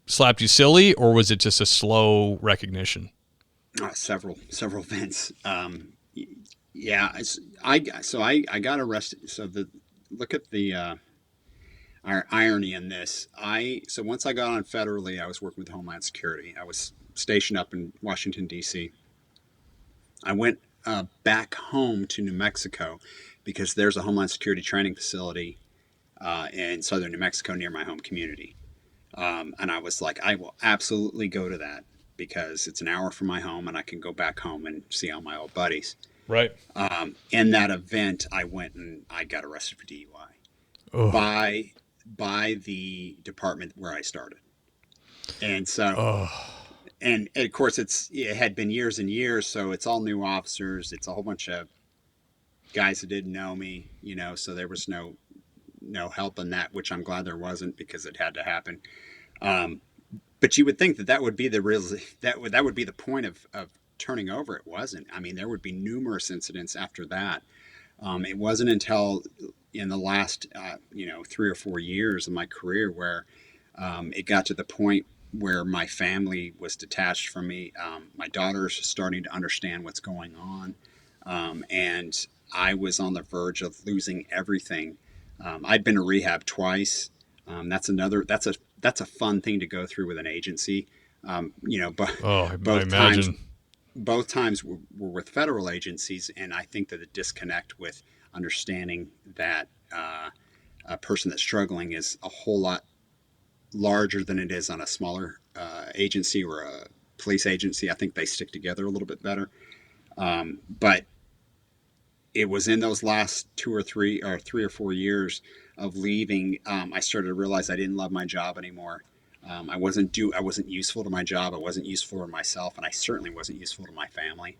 slapped you silly, or was it just a slow recognition? Several events. I got arrested. So look at the irony in this. So once I got on federally, I was working with Homeland Security. I was stationed up in Washington, D.C. I went back home to New Mexico because there's a Homeland Security training facility in southern New Mexico near my home community. And I was like, I will absolutely go to that because it's an hour from my home and I can go back home and see all my old buddies. Right. In that event, I went and I got arrested for DUI by the department where I started. And so, and of course it had been years and years. So it's all new officers. It's a whole bunch of guys that didn't know me, so there was no help in that, which I'm glad there wasn't because it had to happen. But you would think that would be that would be the point of turning over. It wasn't. I mean, there would be numerous incidents after that. It wasn't until in the last 3 or 4 years of my career where it got to the point where my family was detached from me. My daughter's starting to understand what's going on, and I was on the verge of losing everything. I'd been to rehab twice. That's a fun thing to go through with an agency. But I both imagine. times, both times were with federal agencies, and I think that the disconnect with understanding that a person that's struggling is a whole lot larger than it is on a smaller agency or a police agency. I think they stick together a little bit better. But it was in those last 3 or 4 years of leaving, I started to realize I didn't love my job anymore. I wasn't useful to my job. I wasn't useful to myself, and I certainly wasn't useful to my family.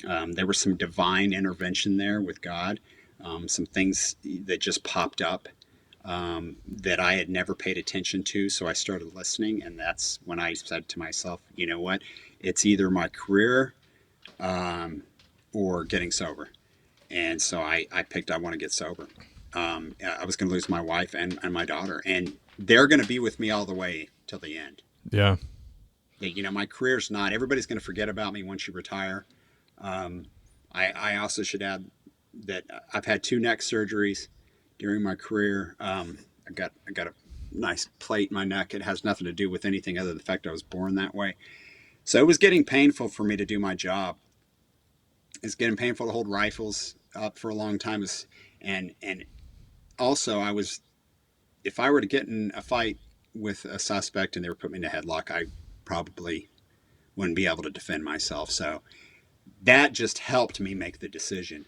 There was some divine intervention there with God, some things that just popped up that I had never paid attention to. So I started listening, and that's when I said to myself, you know what? It's either my career or getting sober. And so I picked I want to get sober. I was going to lose my wife and my daughter, and they're going to be with me all the way till the end. Yeah. My career's not. Everybody's going to forget about me once you retire. I also should add that I've had 2 neck surgeries during my career. I got a nice plate in my neck. It has nothing to do with anything other than the fact I was born that way. So it was getting painful for me to do my job. It's getting painful to hold rifles up for a long time. And also if I were to get in a fight with a suspect and they were putting me in a headlock, I probably wouldn't be able to defend myself. So that just helped me make the decision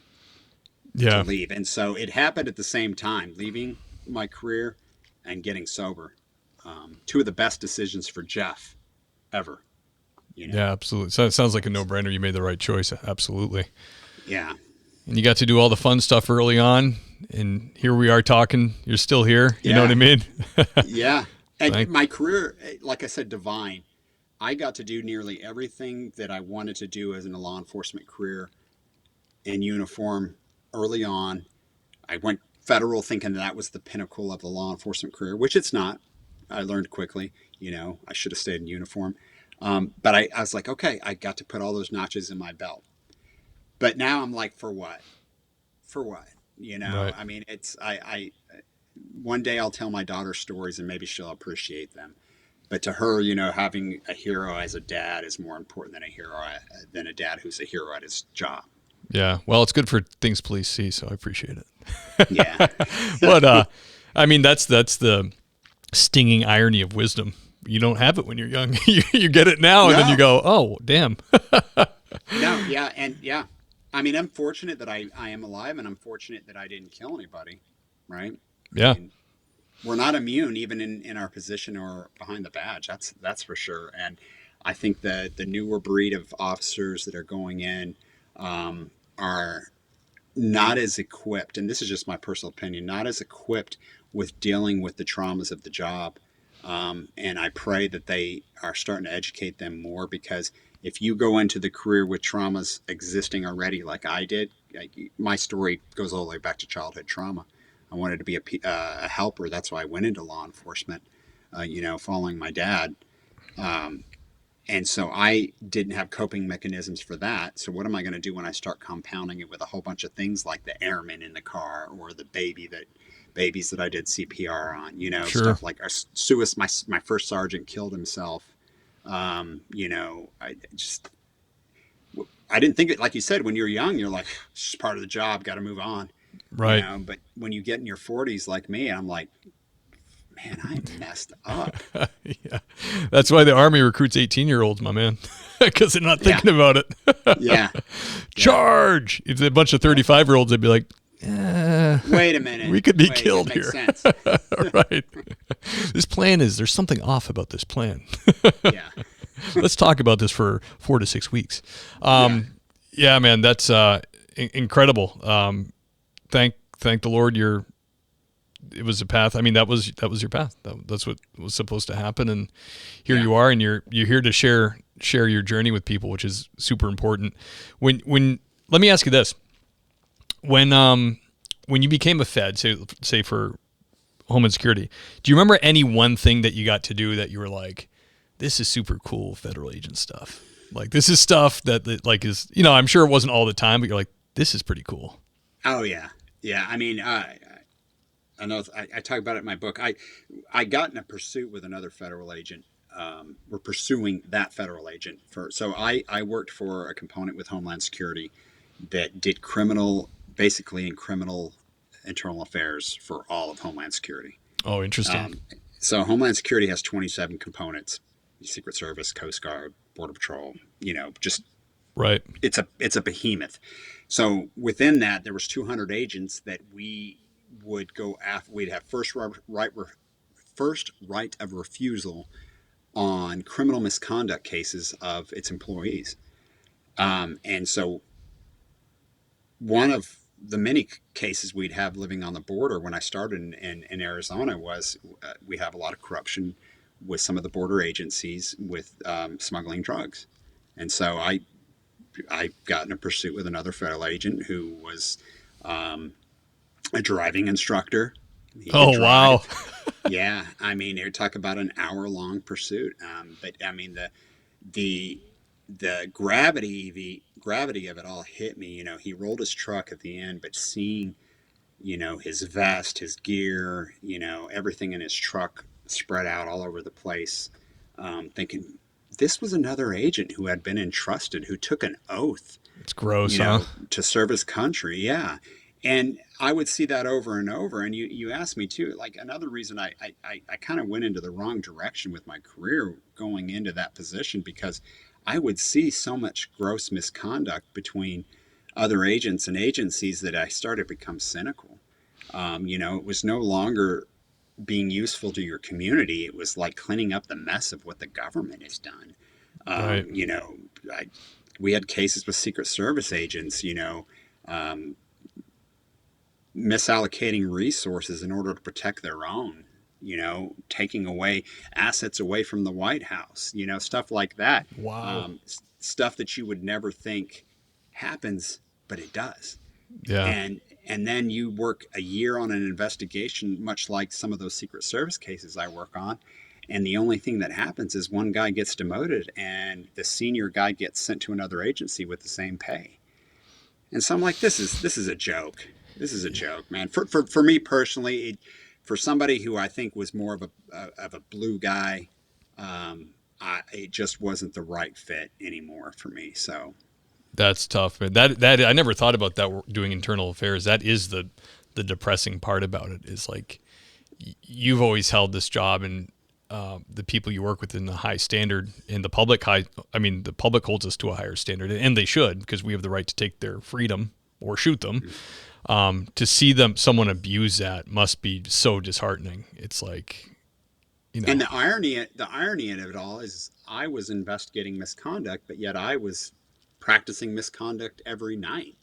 to leave. And so it happened at the same time, leaving my career and getting sober. 2 of the best decisions for Jeff ever. Yeah, absolutely. So it sounds like a no-brainer. You made the right choice. Absolutely. Yeah. And you got to do all the fun stuff early on, and here we are talking. You're still here. You know what I mean? Yeah. And my career, like I said, divine. I got to do nearly everything that I wanted to do as in a law enforcement career in uniform early on. I went federal thinking that was the pinnacle of the law enforcement career, which it's not. I learned quickly, I should have stayed in uniform. But I was like, okay, I got to put all those notches in my belt. But now I'm like, for what? For what? Right. I mean, one day I'll tell my daughter stories and maybe she'll appreciate them. But to her, having a hero as a dad is more important than a dad who's a hero at his job. Yeah. Well, it's good for things police see, so I appreciate it. Yeah. But I mean, that's the stinging irony of wisdom. You don't have it when you're young. You get it now, and then you go, oh, damn. No, yeah, and yeah. I mean, I'm fortunate that I am alive, and I'm fortunate that I didn't kill anybody, right? Yeah. I mean, we're not immune, even in our position or behind the badge. That's for sure. And I think that the newer breed of officers that are going in are not as equipped, and this is just my personal opinion, not as equipped with dealing with the traumas of the job. And I pray that they are starting to educate them more, because if you go into the career with traumas existing already, like I did, my story goes all the way back to childhood trauma. I wanted to be a helper. That's why I went into law enforcement, following my dad. And so I didn't have coping mechanisms for that. So what am I going to do when I start compounding it with a whole bunch of things like the airman in the car or the babies that I did CPR on, Sure. stuff like my first sergeant killed himself. I didn't think it, like you said, when you're young, you're like, it's just part of the job, got to move on, Right. but when you get in your 40s like me, I'm like, man, I messed up. Yeah. That's why the Army recruits 18-year-olds, my man, because they're not thinking about it. Yeah. Charge. If it's a bunch of 35-year-olds, they'd be like, wait a minute. We could be killed here. Sense. Right. This plan there's something off about this plan. Yeah. Let's talk about this for 4 to 6 weeks. Yeah, man, that's incredible. Thank the Lord it was a path. I mean, that was your path. That's what was supposed to happen. And here you are, and you're here to share your journey with people, which is super important. When let me ask you this. When you became a Fed, say for Homeland Security, do you remember any one thing that you got to do that you were like, this is super cool federal agent stuff? Like, this is stuff that like is, I'm sure it wasn't all the time, but you're like, this is pretty cool. Oh yeah. Yeah. I mean, I know I talk about it in my book. I got in a pursuit with another federal agent. We're pursuing that federal agent so I worked for a component with Homeland Security that did basically in criminal internal affairs for all of Homeland Security. Oh, interesting. So Homeland Security has 27 components: Secret Service, Coast Guard, Border Patrol. Just right. It's a behemoth. So within that, there was 200 agents that we would go after. We'd have first right of refusal on criminal misconduct cases of its employees. And so one of the many cases we'd have living on the border when I started in Arizona was we have a lot of corruption with some of the border agencies with smuggling drugs. And so I got in a pursuit with another federal agent who was a driving instructor. Oh, wow. Yeah. I mean, they talk about an hour-long pursuit. But I mean, the gravity of it all hit me. He rolled his truck at the end, but seeing, his vest, his gear, everything in his truck spread out all over the place, thinking this was another agent who had been entrusted, who took an oath. It's gross, huh? To serve his country. Yeah. And I would see that over and over. And you asked me too, like another reason I kind of went into the wrong direction with my career going into that position, because I would see so much gross misconduct between other agents and agencies that I started to become cynical. It was no longer being useful to your community. It was like cleaning up the mess of what the government has done. Right. We had cases with Secret Service agents, misallocating resources in order to protect their own, taking away assets away from the White House, stuff like that. Wow. Stuff that you would never think happens, but it does. Yeah. And then you work a year on an investigation, much like some of those Secret Service cases I work on. And the only thing that happens is one guy gets demoted and the senior guy gets sent to another agency with the same pay. And so I'm like, this is a joke. This is a joke, man. For me personally, for somebody who I think was more of a blue guy, it just wasn't the right fit anymore for me. So that's tough, man. That I never thought about that, doing internal affairs. That is the depressing part about it, is like you've always held this job, and the people you work with in the high standard, and the public holds us to a higher standard, and they should, because we have the right to take their freedom or shoot them. To see someone abuse that must be so disheartening. It's like, And the irony of it all is I was investigating misconduct, but yet I was practicing misconduct every night.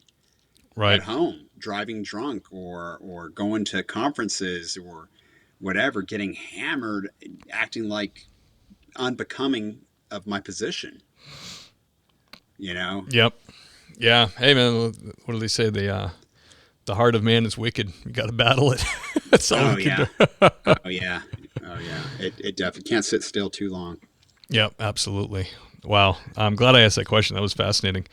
Right. At home, driving drunk or going to conferences or whatever, getting hammered, acting like unbecoming of my position. Yep. Yeah. Hey man, what do they say? The heart of man is wicked. You got to battle it. That's all we can do. Oh yeah. It definitely can't sit still too long. Yep, absolutely. Wow. I'm glad I asked that question. That was fascinating.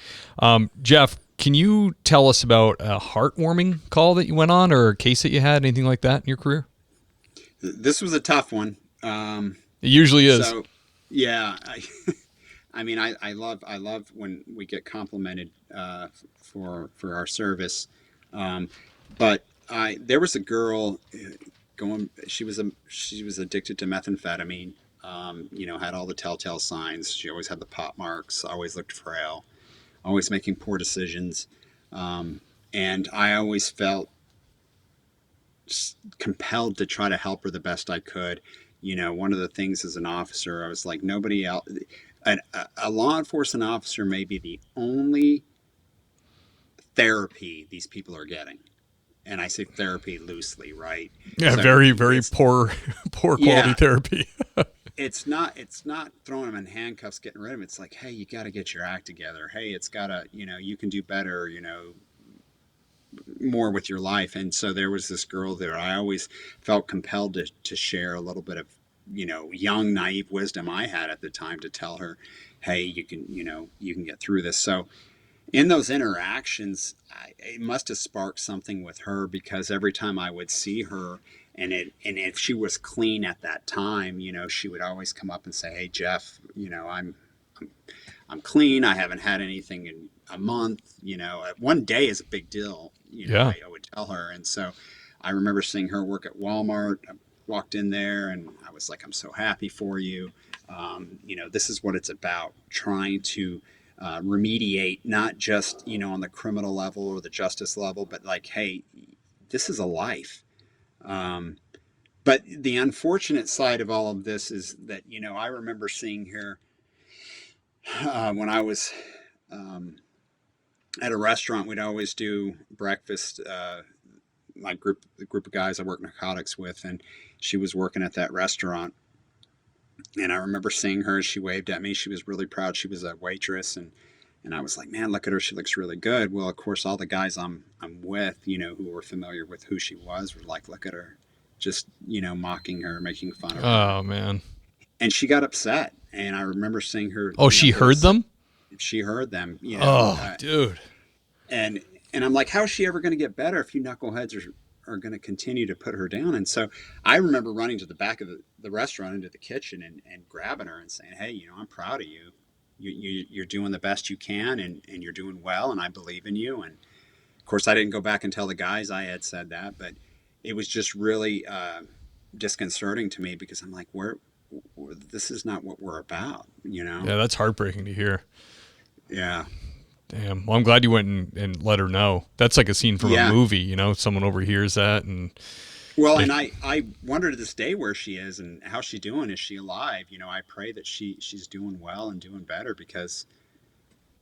Jeff, can you tell us about a heartwarming call that you went on or a case that you had, anything like that in your career? This was a tough one. It usually is. So, yeah, I mean, I love when we get complimented for our service. But there was a girl going. She was addicted to methamphetamine. Had all the telltale signs. She always had the pop marks. Always looked frail. Always making poor decisions. And I always felt compelled to try to help her the best I could. One of the things as an officer, I was like, nobody else. A law enforcement officer may be the only therapy these people are getting. And I say therapy loosely, right? Yeah, so very, very poor quality therapy. It's not throwing them in handcuffs, getting rid of them. It's like, hey, you got to get your act together. Hey, it's got to, you can do better, more with your life. And so there was this girl there. I always felt compelled to share a little bit of, young, naive wisdom I had at the time to tell her, hey, you can get through this. So in those interactions, it must have sparked something with her, because every time I would see her, and if she was clean at that time, she would always come up and say, hey, Jeff, I'm clean. I haven't had anything in a month. One day is a big deal. I would tell her. And so I remember seeing her work at Walmart. I walked in there and I was like, I'm so happy for you. This is what it's about, trying to remediate, not just, on the criminal level or the justice level, but like, hey, this is a life. But the unfortunate side of all of this is that, I remember seeing her when I was at a restaurant. We'd always do breakfast. The group of guys I work narcotics with, and she was working at that restaurant. And I remember seeing her. She waved at me. She was really proud. She was a waitress, and I was like, man, look at her. She looks really good. Well, of course, all the guys I'm with, who were familiar with who she was, were like, look at her, just mocking her, making fun of her. Oh man! And she got upset. And I remember seeing her. Oh, she heard them? She heard them. Dude. And I'm like, how is she ever going to get better if you knuckleheads are going to continue to put her down? And so I remember running to the back of the restaurant into the kitchen and grabbing her and saying, hey, I'm proud of you. You're doing the best you can, and you're doing well, and I believe in you. And of course, I didn't go back and tell the guys I had said that, but it was just really disconcerting to me, because I'm like, this is not what we're about, Yeah, that's heartbreaking to hear. Yeah. Damn. Well, I'm glad you went and let her know. That's like a scene from a movie, someone overhears that. Well, and I wonder to this day where she is and how she's doing. Is she alive? I pray that she's doing well and doing better, because,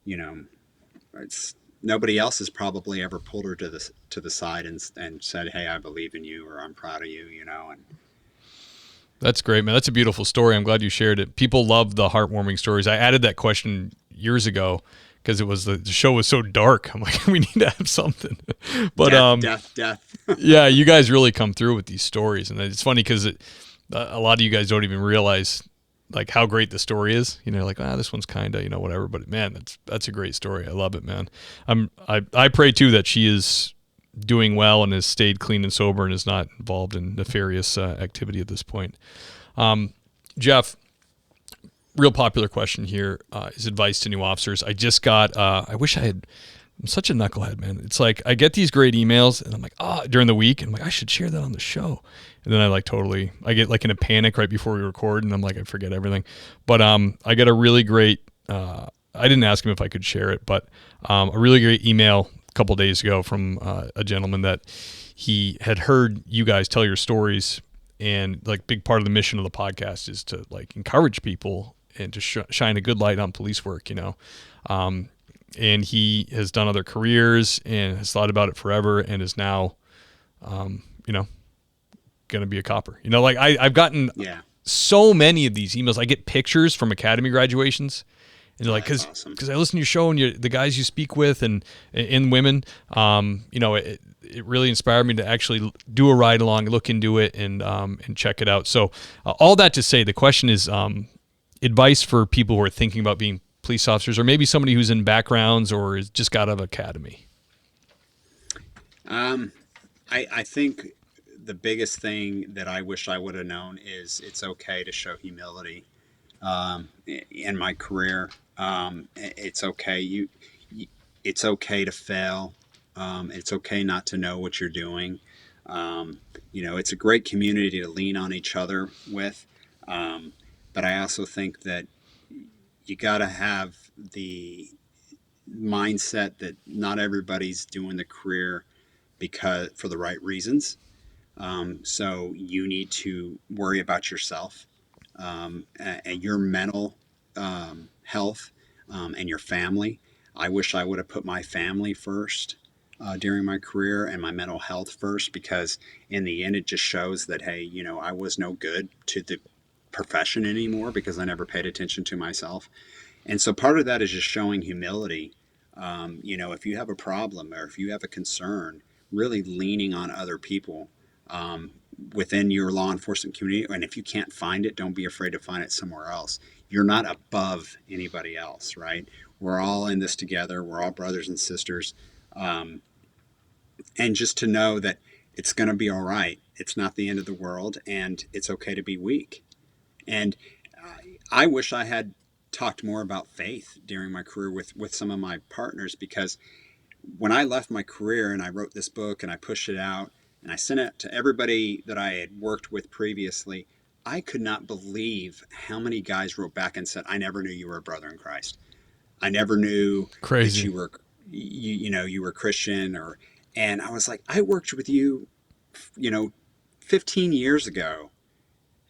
it's nobody else has probably ever pulled her to the side and said, hey, I believe in you, or I'm proud of you, and that's great, man. That's a beautiful story. I'm glad you shared it. People love the heartwarming stories. I added that question years ago because it was the show was so dark. I'm like, we need to have something. But death. Yeah, you guys really come through with these stories, and it's funny because a lot of you guys don't even realize like how great the story is. Like, this one's kind of whatever. But man, that's a great story. I love it, man. I pray too that she is doing well and has stayed clean and sober and is not involved in nefarious activity at this point. Jeff, real popular question here is advice to new officers. I just got, I'm such a knucklehead, man. It's like, I get these great emails and I'm like, during the week, and I'm like, I should share that on the show. And then I get like in a panic right before we record, and I'm like, I forget everything. But I got a really great, I didn't ask him if I could share it, but a really great email couple days ago from a gentleman that he had heard you guys tell your stories, and like big part of the mission of the podcast is to like encourage people and to shine a good light on police work, and he has done other careers and has thought about it forever and is now gonna be a copper. Like I've gotten so many of these emails. I get pictures from academy graduations. And like, because awesome. I listen to your show and the guys you speak with and women, it really inspired me to actually do a ride along, look into it, and check it out. So all that to say, the question is, advice for people who are thinking about being police officers, or maybe somebody who's in backgrounds or is just got out of academy? I think the biggest thing that I wish I would have known is it's okay to show humility. In my career, it's okay. It's okay to fail. It's okay not to know what you're doing. It's a great community to lean on each other with. But I also think that you got to have the mindset that not everybody's doing the career because for the right reasons. So you need to worry about yourself, and your mental health, and your family. I wish I would have put my family first during my career and my mental health first, because in the end it just shows that, hey, I was no good to the profession anymore because I never paid attention to myself. And so part of that is just showing humility. If you have a problem or if you have a concern, really leaning on other people within your law enforcement community. And if you can't find it, don't be afraid to find it somewhere else. You're not above anybody else, right? We're all in this together. We're all brothers and sisters. And just to know that it's going to be all right. It's not the end of the world, and it's okay to be weak. And I wish I had talked more about faith during my career with some of my partners, because when I left my career and I wrote this book and I pushed it out and I sent it to everybody that I had worked with previously, I could not believe how many guys wrote back and said, I never knew you were a brother in Christ. I never knew Crazy. that you were Christian, and I was like, I worked with you, 15 years ago,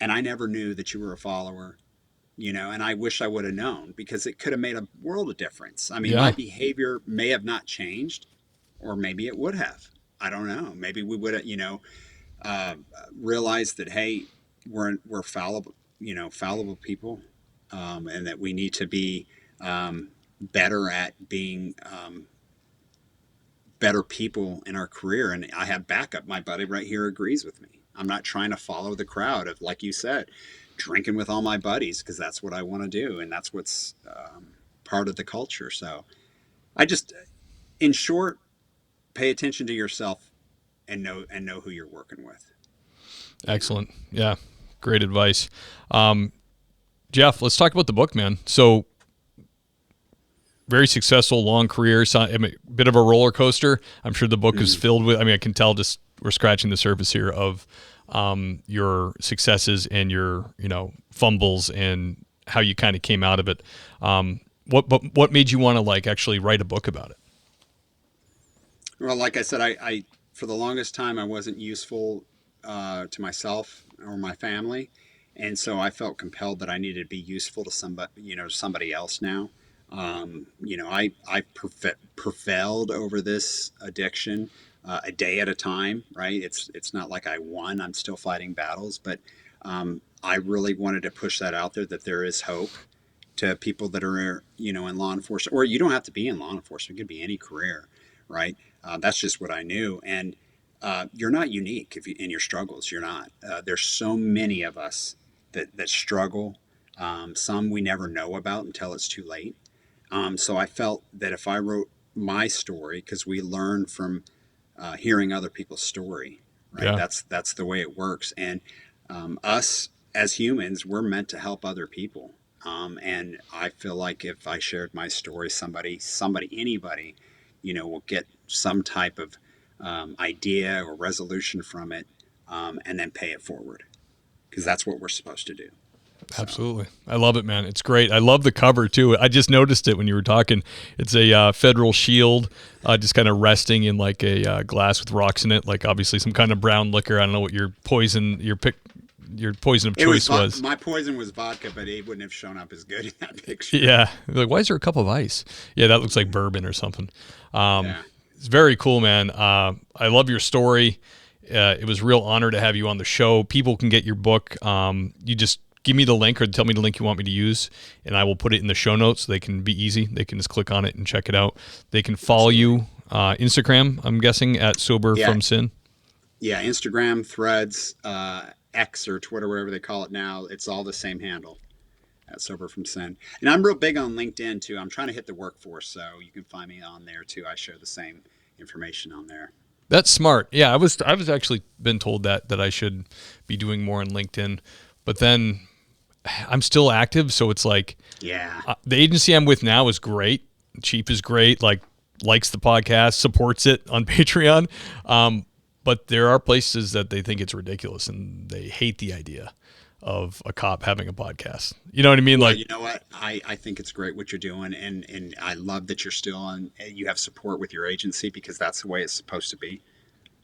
and I never knew that you were a follower. And I wish I would have known, because it could have made a world of difference. I mean, Yeah. my behavior may have not changed, or maybe it would have. I don't know. Maybe we would have, realized that, hey, we're fallible, fallible people, and that we need to be better at being better people in our career. And I have backup. My buddy right here agrees with me. I'm not trying to follow the crowd of, like you said, drinking with all my buddies, because that's what I want to do, and that's what's part of the culture. So I just, in short, pay attention to yourself and know who you're working with. Excellent. Yeah. Great advice. Jeff, let's talk about the book, man. So very successful, long career, a bit of a roller coaster. I'm sure the book is filled with, I can tell just we're scratching the surface here of your successes and your, fumbles and how you kind of came out of it. What made you want to actually write a book about it? Well, like I said, I for the longest time, I wasn't useful to myself or my family. And so I felt compelled that I needed to be useful to somebody else now. I prevailed over this addiction a day at a time, right? It's not like I won. I'm still fighting battles, but I really wanted to push that out there, that there is hope to people that are, in law enforcement, or you don't have to be in law enforcement. It could be any career, right? That's just what I knew. And you're not unique in your struggles. You're not. There's so many of us that struggle. Some we never know about until it's too late. So I felt that if I wrote my story, because we learn from hearing other people's story, right? Yeah. That's the way it works. And us as humans, we're meant to help other people. And I feel like if I shared my story, anybody, will get some type of idea or resolution from it, and then pay it forward, because that's what we're supposed to do. Absolutely. I love it, man. It's great. I love the cover too. I just noticed it when you were talking. It's a federal shield, just kind of resting in a glass with rocks in it, obviously some kind of brown liquor. I don't know what your poison of choice was. My poison was vodka, but it wouldn't have shown up as good in that picture. Yeah. Why is there a cup of ice? Yeah, that looks like bourbon or something. Yeah. It's very cool, man. I love your story. It was a real honor to have you on the show. People can get your book. You just give me the link, or tell me the link you want me to use, and I will put it in the show notes so they can be easy. They can just click on it and check it out. They can follow you Instagram, I'm guessing, at Sober From Sin. Yeah, Instagram, Threads, X or Twitter, whatever they call it now. It's all the same handle. at Sober from Sin. And I'm real big on LinkedIn too. I'm trying to hit the workforce, so you can find me on there too. I share the same information on there. That's smart. Yeah, I was actually been told that I should be doing more on LinkedIn, but then I'm still active, so it's like, the agency I'm with now is great. Chief is great, likes the podcast, supports it on Patreon. But there are places that they think it's ridiculous and they hate the idea of a cop having a podcast. You know what I mean? Well, you know what? I think it's great what you're doing, and I love that you're still on. You have support with your agency because that's the way it's supposed to be.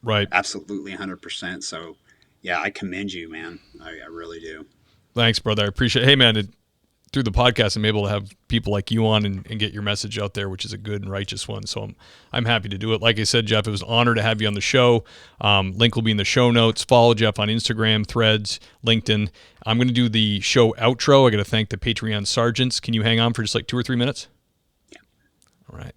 Right. Absolutely, 100%. So, yeah, I commend you, man. I really do. Thanks, brother. I appreciate it. Hey, man, through the podcast, I'm able to have people like you on and get your message out there, which is a good and righteous one. So I'm happy to do it. Like I said, Jeff, it was an honor to have you on the show. Link will be in the show notes. Follow Jeff on Instagram, Threads, LinkedIn. I'm going to do the show outro. I got to thank the Patreon sergeants. Can you hang on for just like 2 or 3 minutes? Yeah. All right.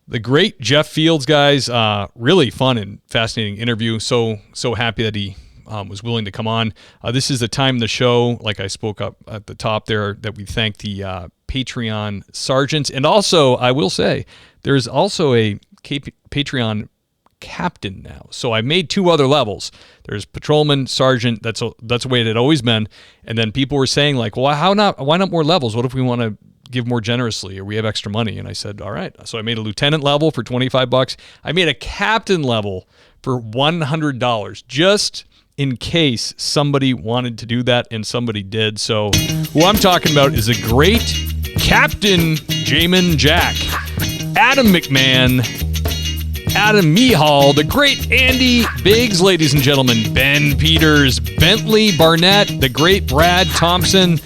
The great Jeff Fields, guys. Really fun and fascinating interview. So happy that he was willing to come on. This is the time of the show, like I spoke up at the top there, that we thank the Patreon sergeants. And also, I will say, there's also a Patreon captain now. So I made 2 other levels. There's patrolman, sergeant. That's the way it had always been. And then people were saying like, well, why not more levels? What if we want to give more generously or we have extra money? And I said, all right. So I made a lieutenant level for $25. I made a captain level for $100 just in case somebody wanted to do that, and somebody did. So who I'm talking about is a great Captain Jamin Jack, Adam McMahon, Adam Mihal, the great Andy Biggs, ladies and gentlemen, Ben Peters, Bentley Barnett, the great Brad Thompson,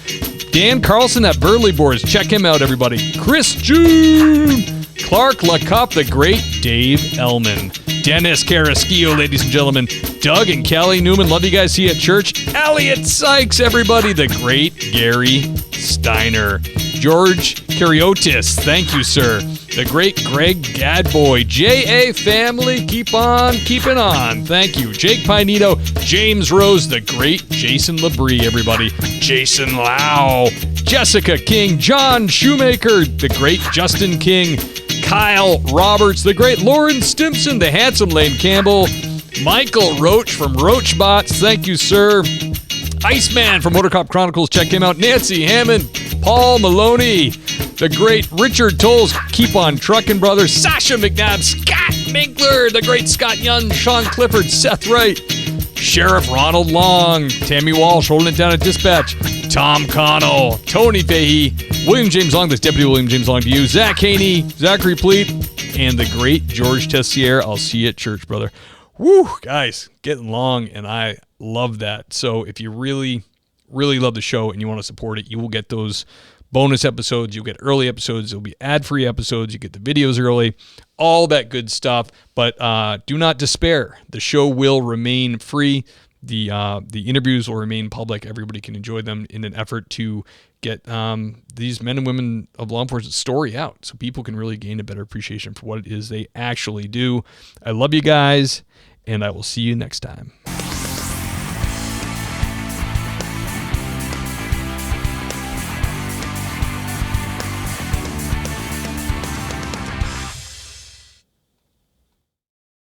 Dan Carlson at Burley Boars. Check him out, everybody. Chris June, Clark LaCup, the great Dave Ellman, Dennis Carrasquillo, ladies and gentlemen, Doug and Kelly Newman, love you guys, see you at church. Elliot Sykes, everybody, the great Gary Steiner, George Kariotis, thank you, sir. The great Greg Gadboy, J.A. family, keep on keeping on. Thank you. Jake Pinito, James Rose, the great Jason Labrie, everybody. Jason Lau, Jessica King, John Shoemaker, the great Justin King, Kyle Roberts, the great Lauren Stimson, the handsome Lane Campbell, Michael Roach from Roachbots, thank you, sir. Iceman from Motorcop Chronicles, check him out. Nancy Hammond, Paul Maloney, the great Richard Tolles, keep on trucking, brother. Sasha McNabb, Scott Minkler, the great Scott Young, Sean Clifford, Seth Wright, Sheriff Ronald Long, Tammy Walsh holding it down at dispatch, Tom Connell, Tony Fahey, William James Long, that's Deputy William James Long to you, Zach Haney, Zachary Pleat, and the great George Tessier. I'll see you at church, brother. Woo, guys, getting long, and I love that. So if you really, really love the show and you want to support it, you will get those bonus episodes. You'll get early episodes. There'll be ad-free episodes. You get the videos early, all that good stuff. But do not despair. The show will remain free. The interviews will remain public. Everybody can enjoy them in an effort to get these men and women of law enforcement story out so people can really gain a better appreciation for what it is they actually do. I love you guys, and I will see you next time.